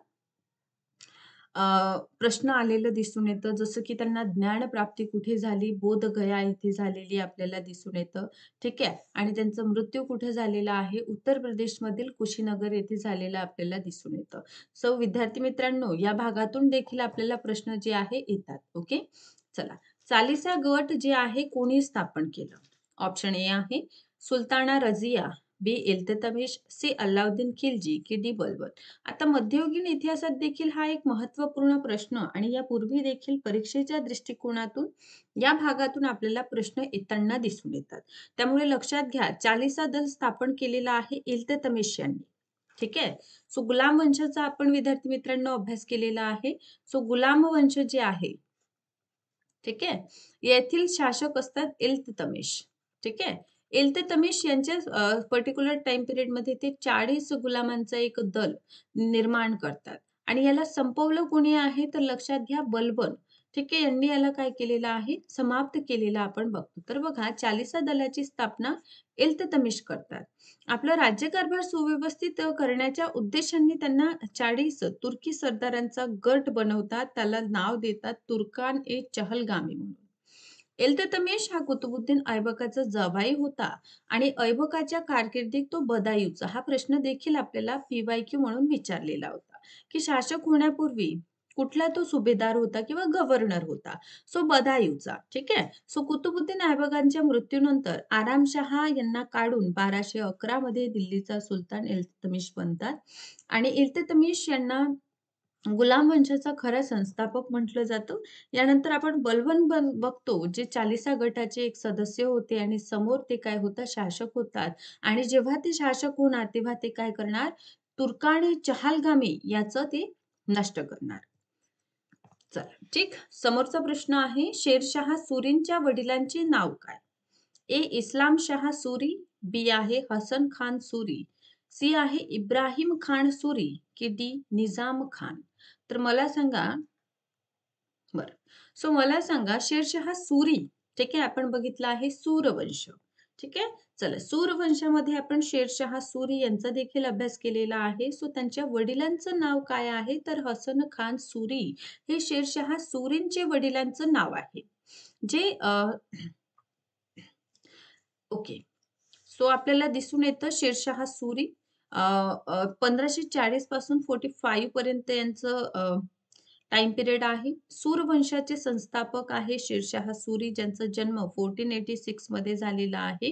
प्रश्न आलेलं दिसून येतं. जसं की त्यांना ज्ञानप्राप्ती कुठे झाली? बोधगया इथे झालेली आपल्याला दिसून येतं. ठीक आहे. आणि त्यांचा मृत्यू कुठे झालेला आहे? उत्तर प्रदेशमधील कुशीनगर येथे झालेला आपल्याला दिसून येतं. सो विद्यार्थी मित्रांनो, या भागातून देखील आपल्याला प्रश्न जे आहे येतात. ओके. चला. चालिसा गट जे आहे कोणी स्थापन केलं? ऑप्शन ए आहे सुलताना रझिया, बी इल्ततमिश, सी अल्लाउद्दीन खिलजी, की डी बलबन. आता मध्ययुगीन इतिहासात देखील हा एक महत्त्वपूर्ण प्रश्न आणि यापूर्वी देखील परीक्षेच्या दृष्टिकोनातून या भागातून आपल्याला प्रश्न येताना दिसून येतात. त्यामुळे लक्षात घ्या, चालिसा दल स्थापन केलेला आहे इल्ततमिश यांनी. ठीक आहे. सो गुलाम वंशाचा आपण विद्यार्थी मित्रांनो अभ्यास केलेला आहे. सो गुलाम वंश जे आहे, ठीक आहे, येथील शासक असतात इल्ततमिश. ठीक आहे. इल्ततमिश यांच्या पर्टिक्युलर टाइम पिरियड मध्ये ते 40 गुलामांचा एक दल निर्माण करतात आणि याला संपवलं कोणी आहे तर लक्षात घ्या बलबन. ठीक आहे. यांनी याला काय केलेलं आहे? समाप्त केलेलं आपण बघतो. तर बघा, चालिसा दलाची स्थापना इल्ततमिश करतात. आपला राज्यकारभार सुव्यवस्थित करण्याच्या उद्देशाने त्यांना 40 तुर्की सरदारांचा गट बनवतात. त्याला नाव देतात तुर्कान ए चहलगामी म्हणून. इल्ततमिश हा कुतुबुद्दीन ऐबकाचा जावई होता आणि ऐबकाच्या कारकिर्दीत तो बदायूचा. हा प्रश्न देखील आपल्याला PYQ म्हणून विचारलेला होता की शासक होण्यापूर्वी कुठला तो सुभेदार होता किंवा गव्हर्नर होता? सो बदायूचा. ठीक आहे. सो कुतुबुद्दीन ऐबकांच्या मृत्यूनंतर आरामशहा यांना काढून 1211 मध्ये दिल्लीचा सुलतान इल्ततमिश बनतात आणि इल्ततमिश यांना गुलाम वंशाचा खरा संस्थापक म्हटलं जातं. यानंतर आपण बलबन बघतो, जे चालिसा गटाचे एक सदस्य होते आणि समोर ते काय होतात? शासक होतात आणि जेव्हा ते शासक होणार तेव्हा ते काय करणार? तुर्काणी चहालगामी याचं ते नष्ट करणार. चला. ठीक. समोरचा प्रश्न आहे शेरशाह सुरींच्या वडिलांचे नाव काय? ए इस्लाम शाह सुरी, बी आहे हसन खान सुरी, सी आहे इब्राहिम खान सुरी, की डी निजाम खान. तर मला सांगा, बरं. सो मला सांगा शेरशाह सुरी, ठीक आहे, आपण बघितलं आहे सूरवंश. ठीक आहे. चला, सूरवंशामध्ये आपण शेरशाह सुरी यांचा देखील अभ्यास केलेला आहे. सो त्यांच्या वडिलांचं नाव काय आहे? तर हसन खान सुरी हे शेरशाह सुरींचे वडिलांचं नाव आहे. जे ओके. सो आपल्याला दिसून येतं शेरशाह सुरी 1540 पासून 45 पर्यंत यांचं टाइम पिरियड आहे. सूर वंशाचे संस्थापक आहे शेरशाह सुरी, ज्यांचा जन्म 1486 मध्ये झालेला आहे.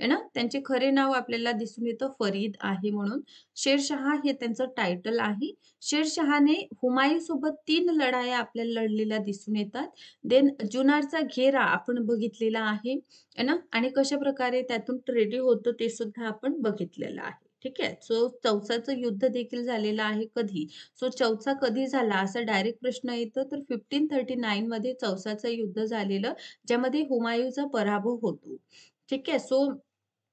है ना? त्यांचे खरे नाव आपल्याला दिसून येतं फरीद आहे म्हणून. शेरशाह हे त्यांचं टायटल आहे. शेरशहाने हुमायूं सोबत 3 लढाया आपल्याला लढलेल्या दिसून येतात. देन जुनारचा घेरा आपण बघितलेला आहे. है ना? आणि कशाप्रकारे त्यातून ट्रेडी होतं ते सुद्धा आपण बघितलेलं आहे. ठीक आहे. सो चौसाचं युद्ध देखील झालेलं आहे. कधी? सो चौसा कधी झाला असा डायरेक्ट प्रश्न येतो तर 1539 मध्ये चौसाचं युद्ध झालेलं, ज्यामध्ये हुमायूँचा पराभव होतो. ठीक आहे. सो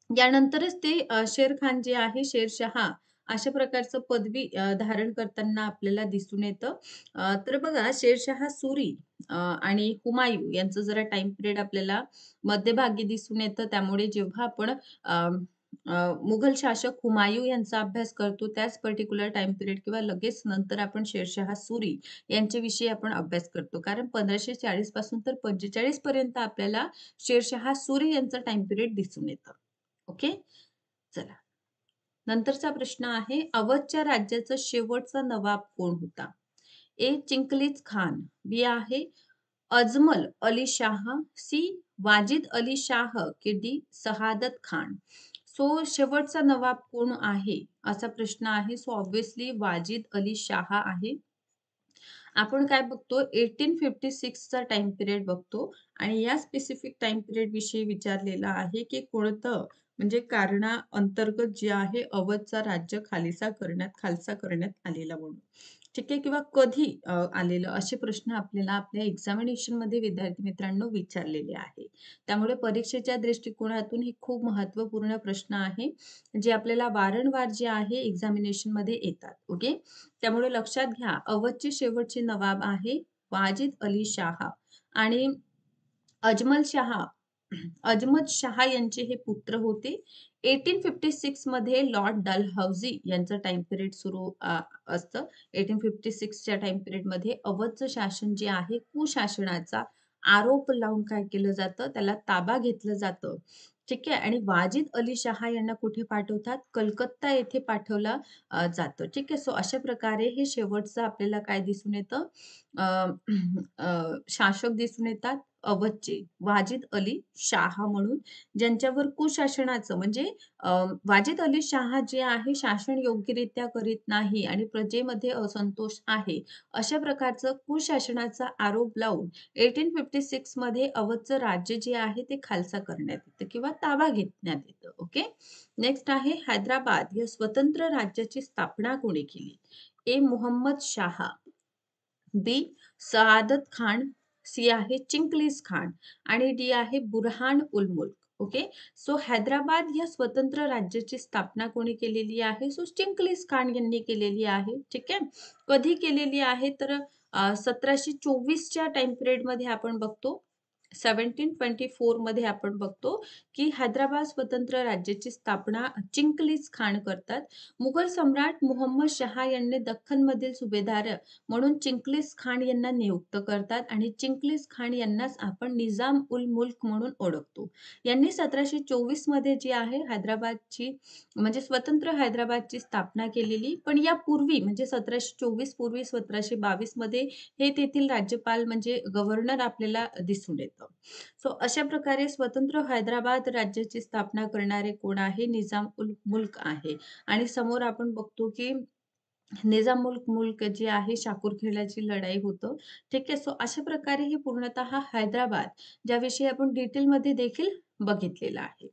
यानंतरच ते शेर खान जे आहे शेरशाह अशा प्रकारचं पदवी धारण करताना आपल्याला दिसून येतं. तर बघा शेरशाह सुरी आणि हुमायूँ यांचं जरा टाइम पिरियड आपल्याला मध्यभागी दिसून येतं. त्यामुळे जेव्हा आपण मुघल शासक हुमायूँ यांचा अभ्यास करतो त्याच पर्टिक्युलर टाईम पिरियड किंवा लगेच नंतर आपण शेरशाह सुरी यांच्याविषयी आपण अभ्यास करतो. कारण 1540 पासून तर 45 पर्यंत आपल्याला शेरशाह सुरी यांचा टाईम पिरियड दिसून येतं. ओके. चला. नंतरचा प्रश्न आहे, अवधच्या राज्याचा शेवटचा नवाब कोण होता? ए. चिंगलीज खान, बी आहे अजमल अली शाह, सी. वाजिद अली शाह, की डी. शहादत खान. सो शेवटचा नवाब कोण आहे? असा प्रश्न आहे. सो ऑब्व्हियसली वाजिद अली शाह आहे. आपण काय बघतो 1856 चा टाईम पिरियड बघतो आणि या स्पेसिफिक टाईम पिरियड विषयी विचारलेलं आहे, की कोणतं म्हणजे कारणाअंतर्गत जे आहे अवधचा राज्य खालसा करण्यात आलेला म्हणून. ठीक आहे किंवा कधी आलेलं असे प्रश्न आपल्याला आपल्या एक्झामिनेशनमध्ये विद्यार्थी मित्रांनो विचारलेले आहे. त्यामुळे परीक्षेच्या दृष्टिकोनातून हे खूप महत्त्वपूर्ण प्रश्न आहे, जे आपल्याला वारंवार जे आहे एक्झामिनेशनमध्ये येतात. ओके. त्यामुळे लक्षात घ्या, अवधचे शेवटचे नवाब आहे वाजिद अली शाह आणि अजमल शाह अजमत शाह यांचे हे पुत्र होते. 1856 मध्ये लॉर्ड डलहौसी यांचं टाईम पिरियड सुरू असतं. 1856 च्या टाईम पिरियडमध्ये अवधचं शासन जे आहे कुशासनाचा आरोप लावून काय केलं जातं, त्याला ताबा घेतलं जातं. ठीक आहे. आणि वाजिद अली शाह यांना कुठे पाठवतात? कलकत्ता येथे पाठवलं जातं. ठीक आहे. सो अशा प्रकारे हे शेवटचं आपल्याला काय दिसून येतं? अ, शासक दिसून येतात अवधचे वाजिद अली शाह म्हणून, ज्यांच्यावर कुशासनाचं म्हणजे वाजिद अली शाह जे आहे शासन योग्यरित्या करीत नाही आणि प्रजेमध्ये असंतोष आहे. अशा प्रकारचं कुशासनाचा आरोप लावून 1856 मध्ये अवधचं राज्य जे आहे ते खालसा करण्यात येतं किंवा ताबा घेण्यात येतं. ओके. नेक्स्ट आहे हैदराबाद या स्वतंत्र राज्याची स्थापना कोणी केली? ए. मुहम्मद शाह, बी. सआदत खान, सी आहे चिंगलीज खान आणि डी आहे बुरहान उल मुल्क. ओके. सो हैदराबाद या स्वतंत्र राज्याची स्थापना कोणी केलेली आहे? सो चिंगलीज खान यांनी केलेली आहे. ठीक आहे. कधी केलेली आहे तर 1724 च्या टाइम पिरियड मध्ये आपण बघतो. 1724 मध्ये आपण बघतो की हैदराबाद स्वतंत्र राज्याची स्थापना चिंगलीज खान करतात. मुघल सम्राट मुहम्मद शहा यांनी दख्खनमधील सुभेदार म्हणून चिंगलीज खान यांना नियुक्त करतात आणि चिंगलीज खान यांनाच आपण निजाम उल मुल्क म्हणून ओळखतो. यांनी 1724 मध्ये जी आहे हैदराबादची म्हणजे स्वतंत्र हैदराबादची स्थापना केलेली. पण यापूर्वी म्हणजे 1724 पूर्वी 1722 मध्ये हे तेथील राज्यपाल म्हणजे गव्हर्नर आपल्याला दिसून येतं. सो अशा प्रकारे स्वतंत्र हैदराबाद राज्याची स्थापना करणारे कोण आहे? निजाम उल मुल्क आहे. आणि समोर आपण बघतो की निजाम मुल्क मुल्क जे आहे शाकूरखेड्याची लढाई होतं. ठीक आहे. सो अशा प्रकारे हे पूर्णतः हैदराबाद ज्याविषयी आपण डिटेलमध्ये देखील बघितलेलं आहे.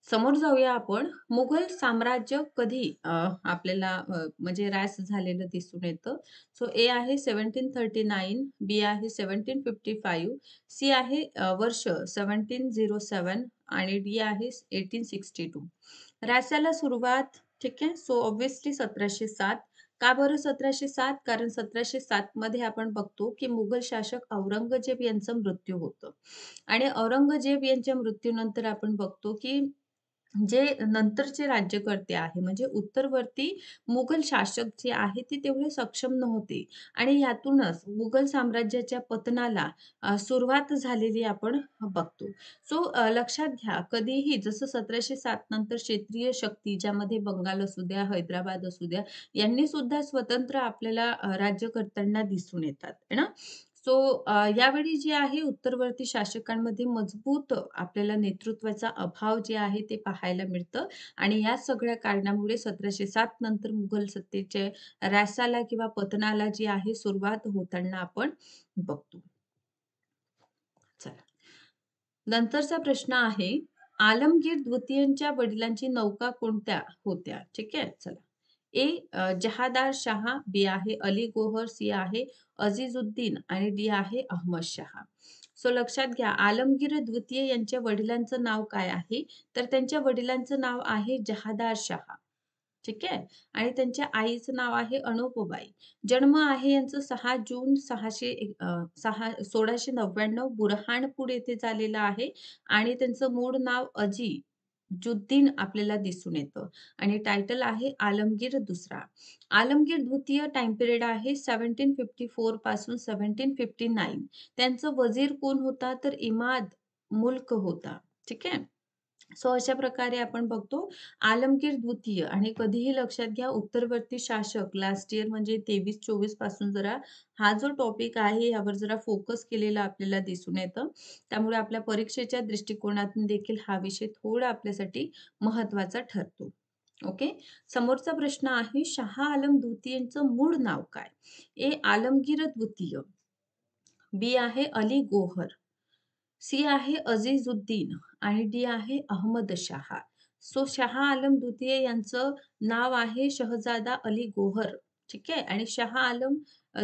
समोर जाऊया आपण. मुघल साम्राज्य कधी आपल्याला म्हणजे ऱ्हास झालेलं दिसून येतं. सो ए आहे 1739, बी आहे 1755, सी आहे वर्ष 1707 आणि डी आहे 1862. ऱ्हासाला सुरुवात ठीक आहे. So obviously 1707. का बरं 1707? कारण 1707 मध्ये आपण बघतो की मुघल शासक औरंगजेब यांचा मृत्यू होतो. आणि औरंगजेब यांच्या मृत्यूनंतर आपण बघतो की जे नंतरचे राज्यकर्ते आहे म्हणजे उत्तरवर्ती मुघल शासक जे आहे ते तेवढे सक्षम नव्हते आणि यातूनच मुघल साम्राज्याच्या पतनाला सुरुवात झालेली आपण बघतो. सो लक्षात घ्या कधीही जसं 1707 नंतर क्षेत्रीय शक्ती ज्यामध्ये बंगाल असू द्या, हैदराबाद असू द्या यांनी सुद्धा स्वतंत्र आपल्याला राज्य करताना दिसून येतात है ना. सो यावेळी जे आहे उत्तरवर्ती शासकांमध्ये मजबूत आपल्याला नेतृत्वाचा अभाव जे आहे ते पाहायला मिळतं आणि या सगळ्या कारणामुळे 1707 नंतर मुघल सत्तेचे ऱ्हासाला किंवा पतनाला जी आहे सुरुवात होताना आपण बघतो. चला. नंतरचा प्रश्न आहे आलमगीर द्वितीयांच्या वडिलांची नौका कोणत्या होत्या? ठीक आहे. चला. ए. जहादार शाह, बी आहे अली गोहर, सी आहे अझीजुद्दीन आणि डी आहे अहमद शहा. सो लक्षात घ्या आलमगीर द्वितीय यांच्या वडिलांचं नाव काय आहे? तर त्यांच्या वडिलांचं नाव आहे जहादार शाह. ठीक आहे. आणि त्यांच्या आईचं नाव आहे अनुपबाई. जन्म आहे यांचं 6 जून 1699 बुरहानपूर येथे झालेला आहे आणि त्यांचं मूळ नाव अजी जुद्दीन आपल्याला दिसून येतं आणि टायटल आहे आलमगीर दुसरा. आलमगीर द्वितीय टाइम पिरियड आहे 1754 पासून 1759. त्यांचं वजीर कोण होता तर इमाद मुल्क होता. ठीक आहे. सो अशा प्रकारे आपण बघतो आलमगीर द्वितीय आणि कधीही लक्षात घ्या उत्तरवर्ती शासक लास्ट इयर म्हणजे 23-24 पासून जरा हा जो टॉपिक आहे यावर जरा फोकस केलेला आपल्याला दिसून येतं. त्यामुळे आपल्या परीक्षेच्या दृष्टिकोनातून देखील हा विषय थोडा आपल्यासाठी महत्त्वाचा ठरतो. ओके. समोरचा प्रश्न आहे शाह आलम द्वितीयचं मूळ नाव काय? ए. आलमगीर द्वितीय, बी आहे अली गोहर, सी आहे अझीझुद्दीन आणि डी आहे अहमद शाह. सो शाह आलम द्वितीय यांचं नाव आहे शहजादा अली गोहर. ठीक आहे. आणि शाह आलम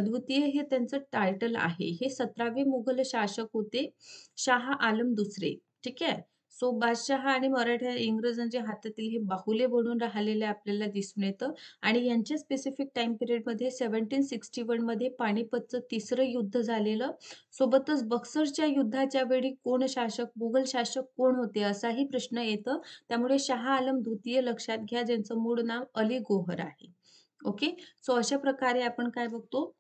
द्वितीय हे त्यांचं टायटल आहे. हे 17वे मुघल शासक होते शाह आलम दुसरे. ठीक आहे. सो बादशहा आणि मराठा इंग्रजांच्या हातातील हे बाहुले बनून राहिलेले आपल्याला दिसून येतं आणि यांच्या स्पेसिफिक टाइम पिरियडमध्ये 1761 मध्ये पानिपतचं तिसरं युद्ध झालेलं. सोबतच बक्सरच्या युद्धाच्या वेळी मुघल शासक कोण होते असाही प्रश्न येतो. त्यामुळे शाह आलम द्वितीय लक्षात घ्या ज्यांचं मूळ नाव अली गोहर आहे. ओके. सो अशा प्रकारे आपण काय बघतो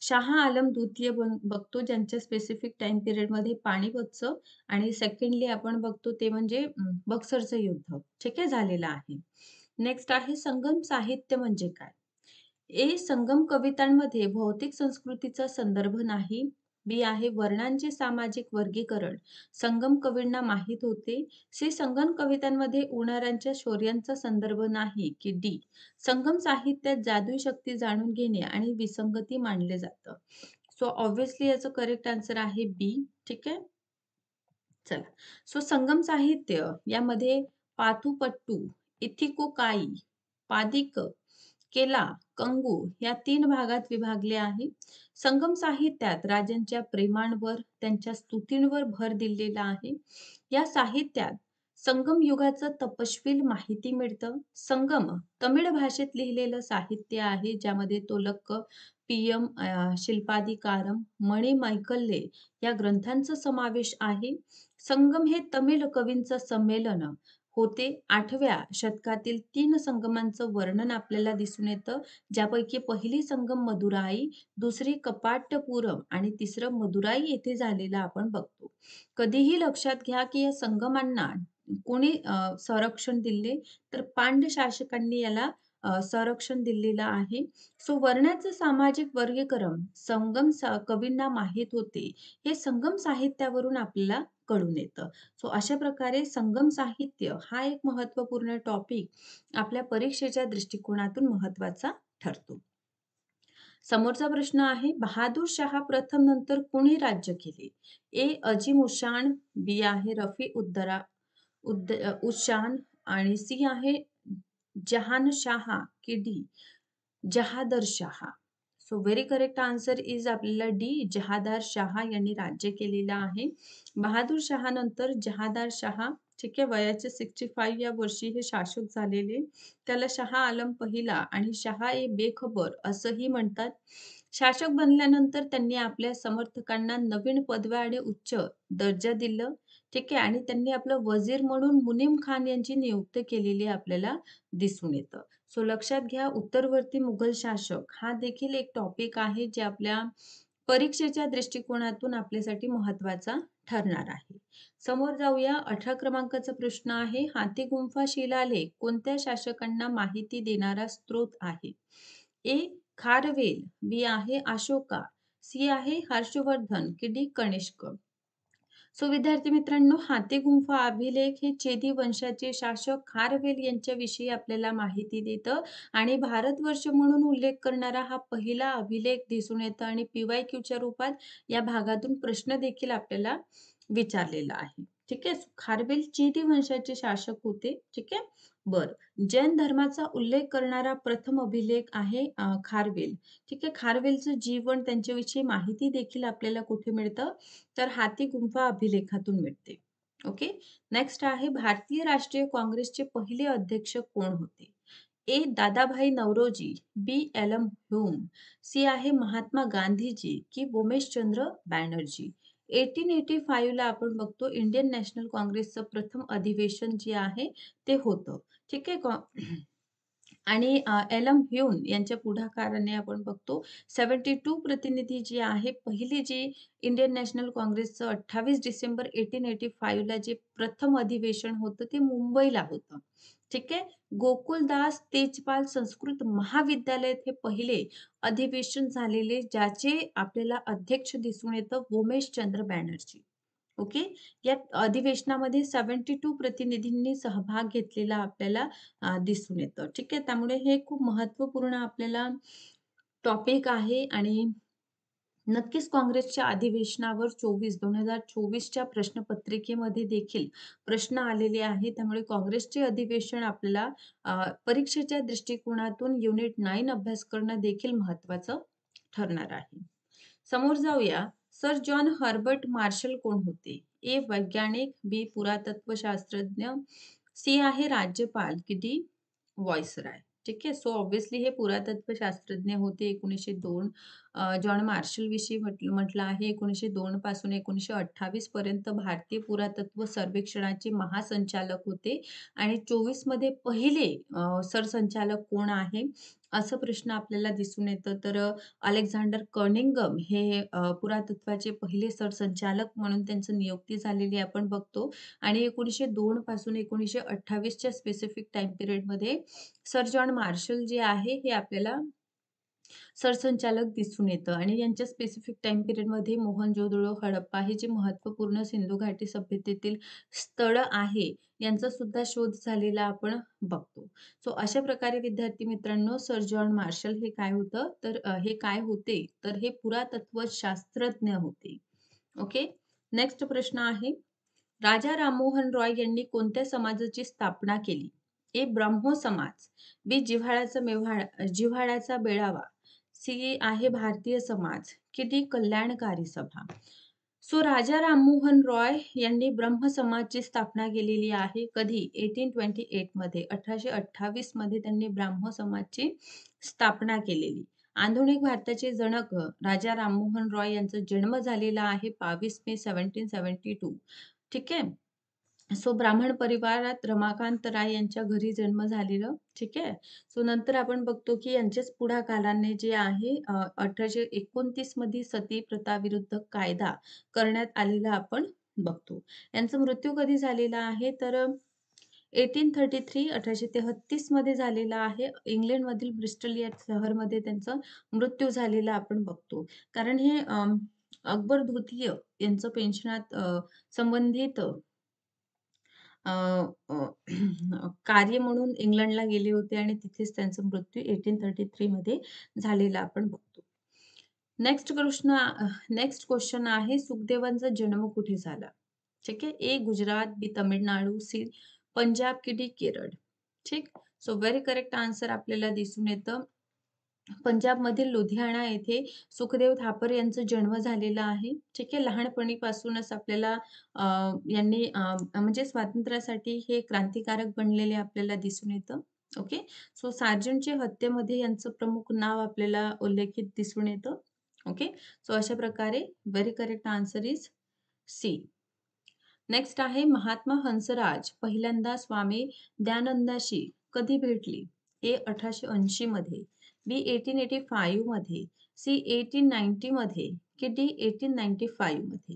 शाह आलम द्वितीय बघतो ज्यांच्या स्पेसिफिक टाइम पिरियडमध्ये पानिपतचं आणि सेकंडली आपण बघतो ते म्हणजे बक्सरचं युद्ध ठीक आहे झालेलं आहे. नेक्स्ट आहे संगम साहित्य म्हणजे काय? ए. संगम कवितांमध्ये भौतिक संस्कृतीचा संदर्भ नाही. बी आहे वर्णांचे सामाजिक वर्गीकरण संगम कवींना माहीत होते. सी. संगम कवितांमध्ये उणाऱ्यांच्या शौर्यांचा संदर्भ नाही. की डी. संगम साहित्यात जादुई शक्ती जाणून घेणे आणि विसंगती मानले जातं. सो ऑब्व्हियसली याचं करेक्ट आन्सर आहे बी. ठीक आहे. चला. सो संगम साहित्य यामध्ये पाथुपट्टू, इथिकोकाई, पादिक, केला, कंगू या 3 भागात विभागले आहे. संगम साहित्यात राजांच्या प्रेमांवर, त्यांच्या स्तुतींवर भर दिलेला आहे. या साहित्यात संगम युगाचं तपशील माहिती मिळतं. संगम तमिळ भाषेत लिहिलेलं साहित्य आहे, ज्यामध्ये तोलक, पीयम, शिल्पाधिकारम, मणिमैकल्ले या ग्रंथांचा समावेश आहे. संगम हे तमिळ कवींचं संमेलन होते. 8व्या शतकातील 3 संगमांचं वर्णन आपल्याला दिसून येतं, ज्यापैकी पहिली संगम मदुराई, दुसरी कपाटपुरम आणि तिसरं मदुराई येथे झालेलं आपण बघतो. कधीही लक्षात घ्या की या संगमांना कोणी संरक्षण दिले तर पांड्य शासकांनी याला संरक्षण दिलेलं आहे. सो वर्णाचं सामाजिक वर्गीकरण कवींना माहीत होते. हे संगम साहित्यावरून आपल्याला कळून येतं. सो अशा प्रकारे संगम साहित्य हा एक महत्त्वपूर्ण टॉपिक आपल्या परीक्षेच्या दृष्टिकोनातून महत्त्वाचा ठरतो. समोरचा प्रश्न आहे बहादूर शाह प्रथम नंतर कोणी राज्य केले? ए. अजिमुशान, बी आहे रफी उशान आणि सी आहे जहानशाह की D Jahandar Shah. So very correct answer is आपल्याला डी जहादार शाह यांनी राज्य केलेलं आहे. बहादूर शाह नंतर जहादार शाह ठीक आहे वयाच्या 65 या वर्षी हे शासक झालेले. त्याला शाह आलम पहिला आणि शाह ए बेखबर असंही म्हणतात. शासक बनल्यानंतर त्यांनी आपल्या समर्थकांना नवीन पदव्या आणि उच्च दर्जा दिलं. ठीक आहे आणि त्यांनी आपलं वजीर म्हणून मुनीम खान यांची नियुक्ती केलेली आपल्याला दिसून येतं. सो लक्षात घ्या उत्तरवर्ती मुघल शासक हा देखील एक टॉपिक आहे जे आपल्या परीक्षेच्या दृष्टिकोनातून आपल्यासाठी महत्त्वाचा ठरणार आहे. समोर जाऊया 18 क्रमांकाचा प्रश्न आहे हाथीगुंफा शिलालेख कोणत्या शासकांना माहिती देणारा स्रोत आहे? ए. खारवेल, बी आहे अशोका, सी आहे हर्षवर्धन की डी कनिष्क. सो विद्यार्थी मित्रांनो हाथीगुंफा अभिलेख हे चेदी वंशाचे शासक खारवेल यांच्याविषयी आपल्याला माहिती देतं आणि भारतवर्ष म्हणून उल्लेख करणारा हा पहिला अभिलेख दिसून येतो आणि PYQच्या रूपात या भागातून प्रश्न देखील आपल्याला विचारलेला आहे. ठीक आहे. खारवेल चेदी वंशाचे शासक होते. ठीक आहे. बरं जैन धर्माचा उल्लेख करणारा प्रथम अभिलेख आहे खारवेल. ठीक आहे. खारवेलचं जीवन त्यांच्याविषयी माहिती देखील आपल्याला कुठे मिळतं तर हाती गुंफा अभिलेखातून मिळते. ओके. नेक्स्ट आहे भारतीय राष्ट्रीय काँग्रेसचे पहिले अध्यक्ष कोण होते? ए. दादाभाई नौरोजी, बी. एल. एम. ह्यूम, सी आहे महात्मा गांधीजी की उमेशचंद्र बॅनर्जी. 1885 ला आपण बघतो इंडियन नॅशनल काँग्रेसचं प्रथम अधिवेशन जे आहे ते होतं. ठीक आहे. आणि एलम ह्यून यांच्या पुढाकाराने आपण बघतो 72 प्रतिनिधी जी आहे, पहिली जी इंडियन नॅशनल काँग्रेसचं 28 डिसेंबर 1885 ला जे प्रथम अधिवेशन होतं ते मुंबईला होतं. ठीक आहे. गोकुलदास तेजपाल संस्कृत महाविद्यालयात हे पहिले अधिवेशन झालेले, ज्याचे आपल्याला अध्यक्ष दिसून येतं उमेशचंद्र बॅनर्जी. ओके. या अधिवेशनामध्ये 72 प्रतिनिधींनी सहभाग घेतलेला आपल्याला दिसून येतं. ठीक आहे. त्यामुळे हे खूप महत्त्वपूर्ण आपल्याला टॉपिक आहे आणि नक्कीच काँग्रेसच्या अधिवेशनावर 2024च्या प्रश्नपत्रिकेमध्ये देखील प्रश्न आलेले आहेत. त्यामुळे काँग्रेसचे अधिवेशन आपल्याला परीक्षेच्या दृष्टिकोनातून युनिट 9 अभ्यास करणं देखील महत्त्वाचं ठरणार आहे. समोर जाऊया. सर जॉन हर्बर्ट मार्शल कोण होते? ए. वैज्ञानिक, बी. पुरातत्वशास्त्रज्ञ, सी आहे राज्यपाल, की डी. व्हॉइसरॉय. ठीक आहे. सो ऑब्व्हियसली हे पुरातत्वशास्त्रज्ञ होते. 1902 जॉन मार्शल विषयी म्हटलं आहे. 1902 पासून 1928 पर्यंत भारतीय पुरातत्व सर्वेक्षणाचे महासंचालक होते आणि 24 मध्ये पहिले सरसंचालक कोण आहे? असं प्रश्न आपल्याला दिसून येतं. तर अलेक्झांडर कर्निंगम हे पुरातत्वाचे पहिले सरसंचालक म्हणून त्यांची नियुक्ती झालेली आपण बघतो आणि 1902 पासून 1928 च्या स्पेसिफिक टाईम पिरियडमध्ये सर जॉन मार्शल जे आहे हे आपल्याला सरसंचालक दिसून येतं आणि यांच्या स्पेसिफिक टाईम पिरियडमध्ये मोहनजोदडो, हडप्पा हे जे महत्त्वपूर्ण सिंधू घाटी सभ्यतेतील स्थळं आहे, यांचा सुद्धा शोध झालेला आपण बघतो. सो अशा प्रकारे विद्यार्थी मित्रांनो, सर जॉन मार्शल हे काय होतं, तर हे काय होते, तर हे पुरातत्व शास्त्रज्ञ होते. ओके. नेक्स्ट प्रश्न आहे, राजा राममोहन रॉय यांनी कोणत्या समाजाची स्थापना केली? ए. ब्रह्मो समाज, बी. जिव्हाळ्याचा बेळावा, सी आहे भारतीय समाज, की डी. कल्याणकारी सभा. सो राजा राममोहन रॉय यांनी ब्रह्म समाजची स्थापना केलेली आहे. कधी? 1828 मध्ये, 1828 मध्ये त्यांनी ब्राह्मो समाजची स्थापना केलेली. आधुनिक भारताचे जनक राजा राममोहन रॉय यांचा जन्म झालेला आहे 22 मे 1772. ठीक आहे. सो ब्राह्मण परिवारात रमाकांत राय यांच्या घरी जन्म झालेलं. ठीक आहे. सो नंतर आपण बघतो की यांच्याच पुढाकाराने जे आहे 1829 मध्ये सती प्रथा विरुद्ध कायदा करण्यात आलेला आपण बघतो. यांचा मृत्यू कधी झालेला आहे, तर 1833 मध्ये झालेला आहे. इंग्लंडमधील ब्रिस्टल या शहरमध्ये त्यांचा मृत्यू झालेला आपण बघतो. कारण हे अकबर द्वितीय यांचं पेन्शनात संबंधित अ, अ, कार्य म्हणून इंग्लंडला गेले होते आणि तिथेच त्यांचा मृत्यू 1833 मध्ये झालेला आपण बघतो. नेक्स्ट क्वेश्चन आहे, सुखदेवांचा जन्म कुठे झाला? ठीक आहे. ए. गुजरात, बी. तमिळनाडू, सी. पंजाब, की डी. केरळ. ठीक. सो व्हेरी करेक्ट आन्सर आपल्याला दिसून येतं पंजाबमधील लुधियाना येथे सुखदेव थापर यांचा जन्म झालेला आहे. ठीक आहे. लहानपणीपासूनच आपल्याला यांनी म्हणजे स्वातंत्र्यासाठी हे क्रांतिकारक बनलेले आपल्याला दिसून येतं. ओके. सो सार्जंटच्या हत्येमध्ये यांचं प्रमुख नाव आपल्याला उल्लेखित दिसून येतं. ओके. सो अशा प्रकारे very correct answer is C. Next आहे, महात्मा हंसराज पहिल्यांदा स्वामी दयानंदाशी कधी भेटली? ए. 1880 मध्ये, बी. 1885 मध्ये, सी. 1890 मध्ये, की डी. 1895 मध्ये.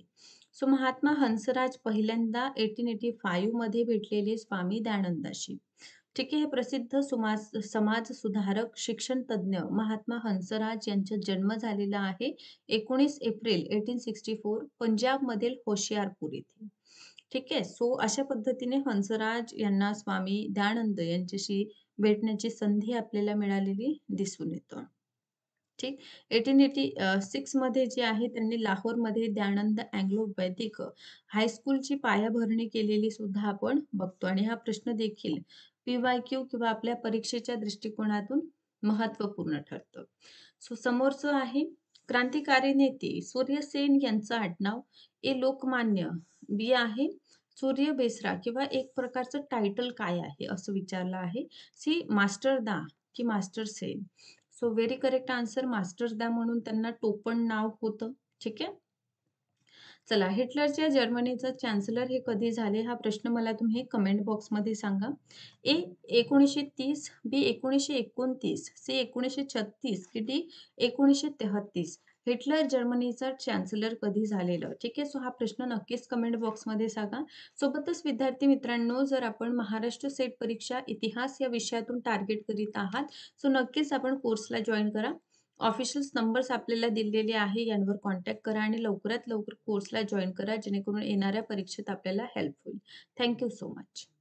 सो महात्मा हंसराज पहिल्यांदा 1885 मध्ये भेटलेले स्वामी दयानंदाशी. ठीक आहे. हे प्रसिद्ध समाज सुधारक, शिक्षण तज्ञ महात्मा हंसराज यांचा जन्म झालेला आहे 19 एप्रिल 1864 पंजाबमधील होशियारपूर येथे. ठीक आहे. सो अशा पद्धतीने हंसराज यांना स्वामी दयानंद यांच्याशी भेटण्याची संधी आपल्याला मिळालेली दिसून येतं. ठीक. 1886 मध्ये जे आहे त्यांनी लाहोरमध्ये दयानंद अँग्लो वैदिक हायस्कूलची पायाभरणी केलेली सुद्धा आपण बघतो आणि हा प्रश्न देखील PYQ किंवा आपल्या परीक्षेच्या दृष्टिकोनातून महत्त्वपूर्ण ठरतं. सो समोरचं आहे, क्रांतिकारी नेते सूर्यसेन यांचं आडनाव ए. लोकमान्य, बी आहे सूर्य बेसरा किंवा एक प्रकारचं टायटल काय आहे असं विचारलं आहे. सी. मास्टर दा की master Sen. So very correct answer master दा म्हणून त्यांना टोपण नाव होतं. ठीक आहे. चला, हिटलरच्या जर्मनीचा चान्सलर हे कधी झाले? हा प्रश्न मला तुम्ही कमेंट बॉक्समध्ये सांगा. ए 1930, बी 1929, सी 1936 की डी 1933. हिटलर जर्मनीचा चान्सलर कधी झालेलं? ठीक आहे. सो हा प्रश्न नक्कीच कमेंट बॉक्समध्ये सांगा. सोबतच विद्यार्थी मित्रांनो, जर आपण महाराष्ट्र सेट परीक्षा इतिहास या विषयातून टार्गेट करीत आहात, सो नक्कीच आपण कोर्सला जॉइन करा. ऑफिशियल नंबर्स आपल्याला दिलेले आहे, यांवर कॉन्टॅक्ट करा आणि लवकरात लवकर कोर्सला जॉइन करा, जेणेकरून येणाऱ्या परीक्षेत आपल्याला हेल्प होईल. Thank so much.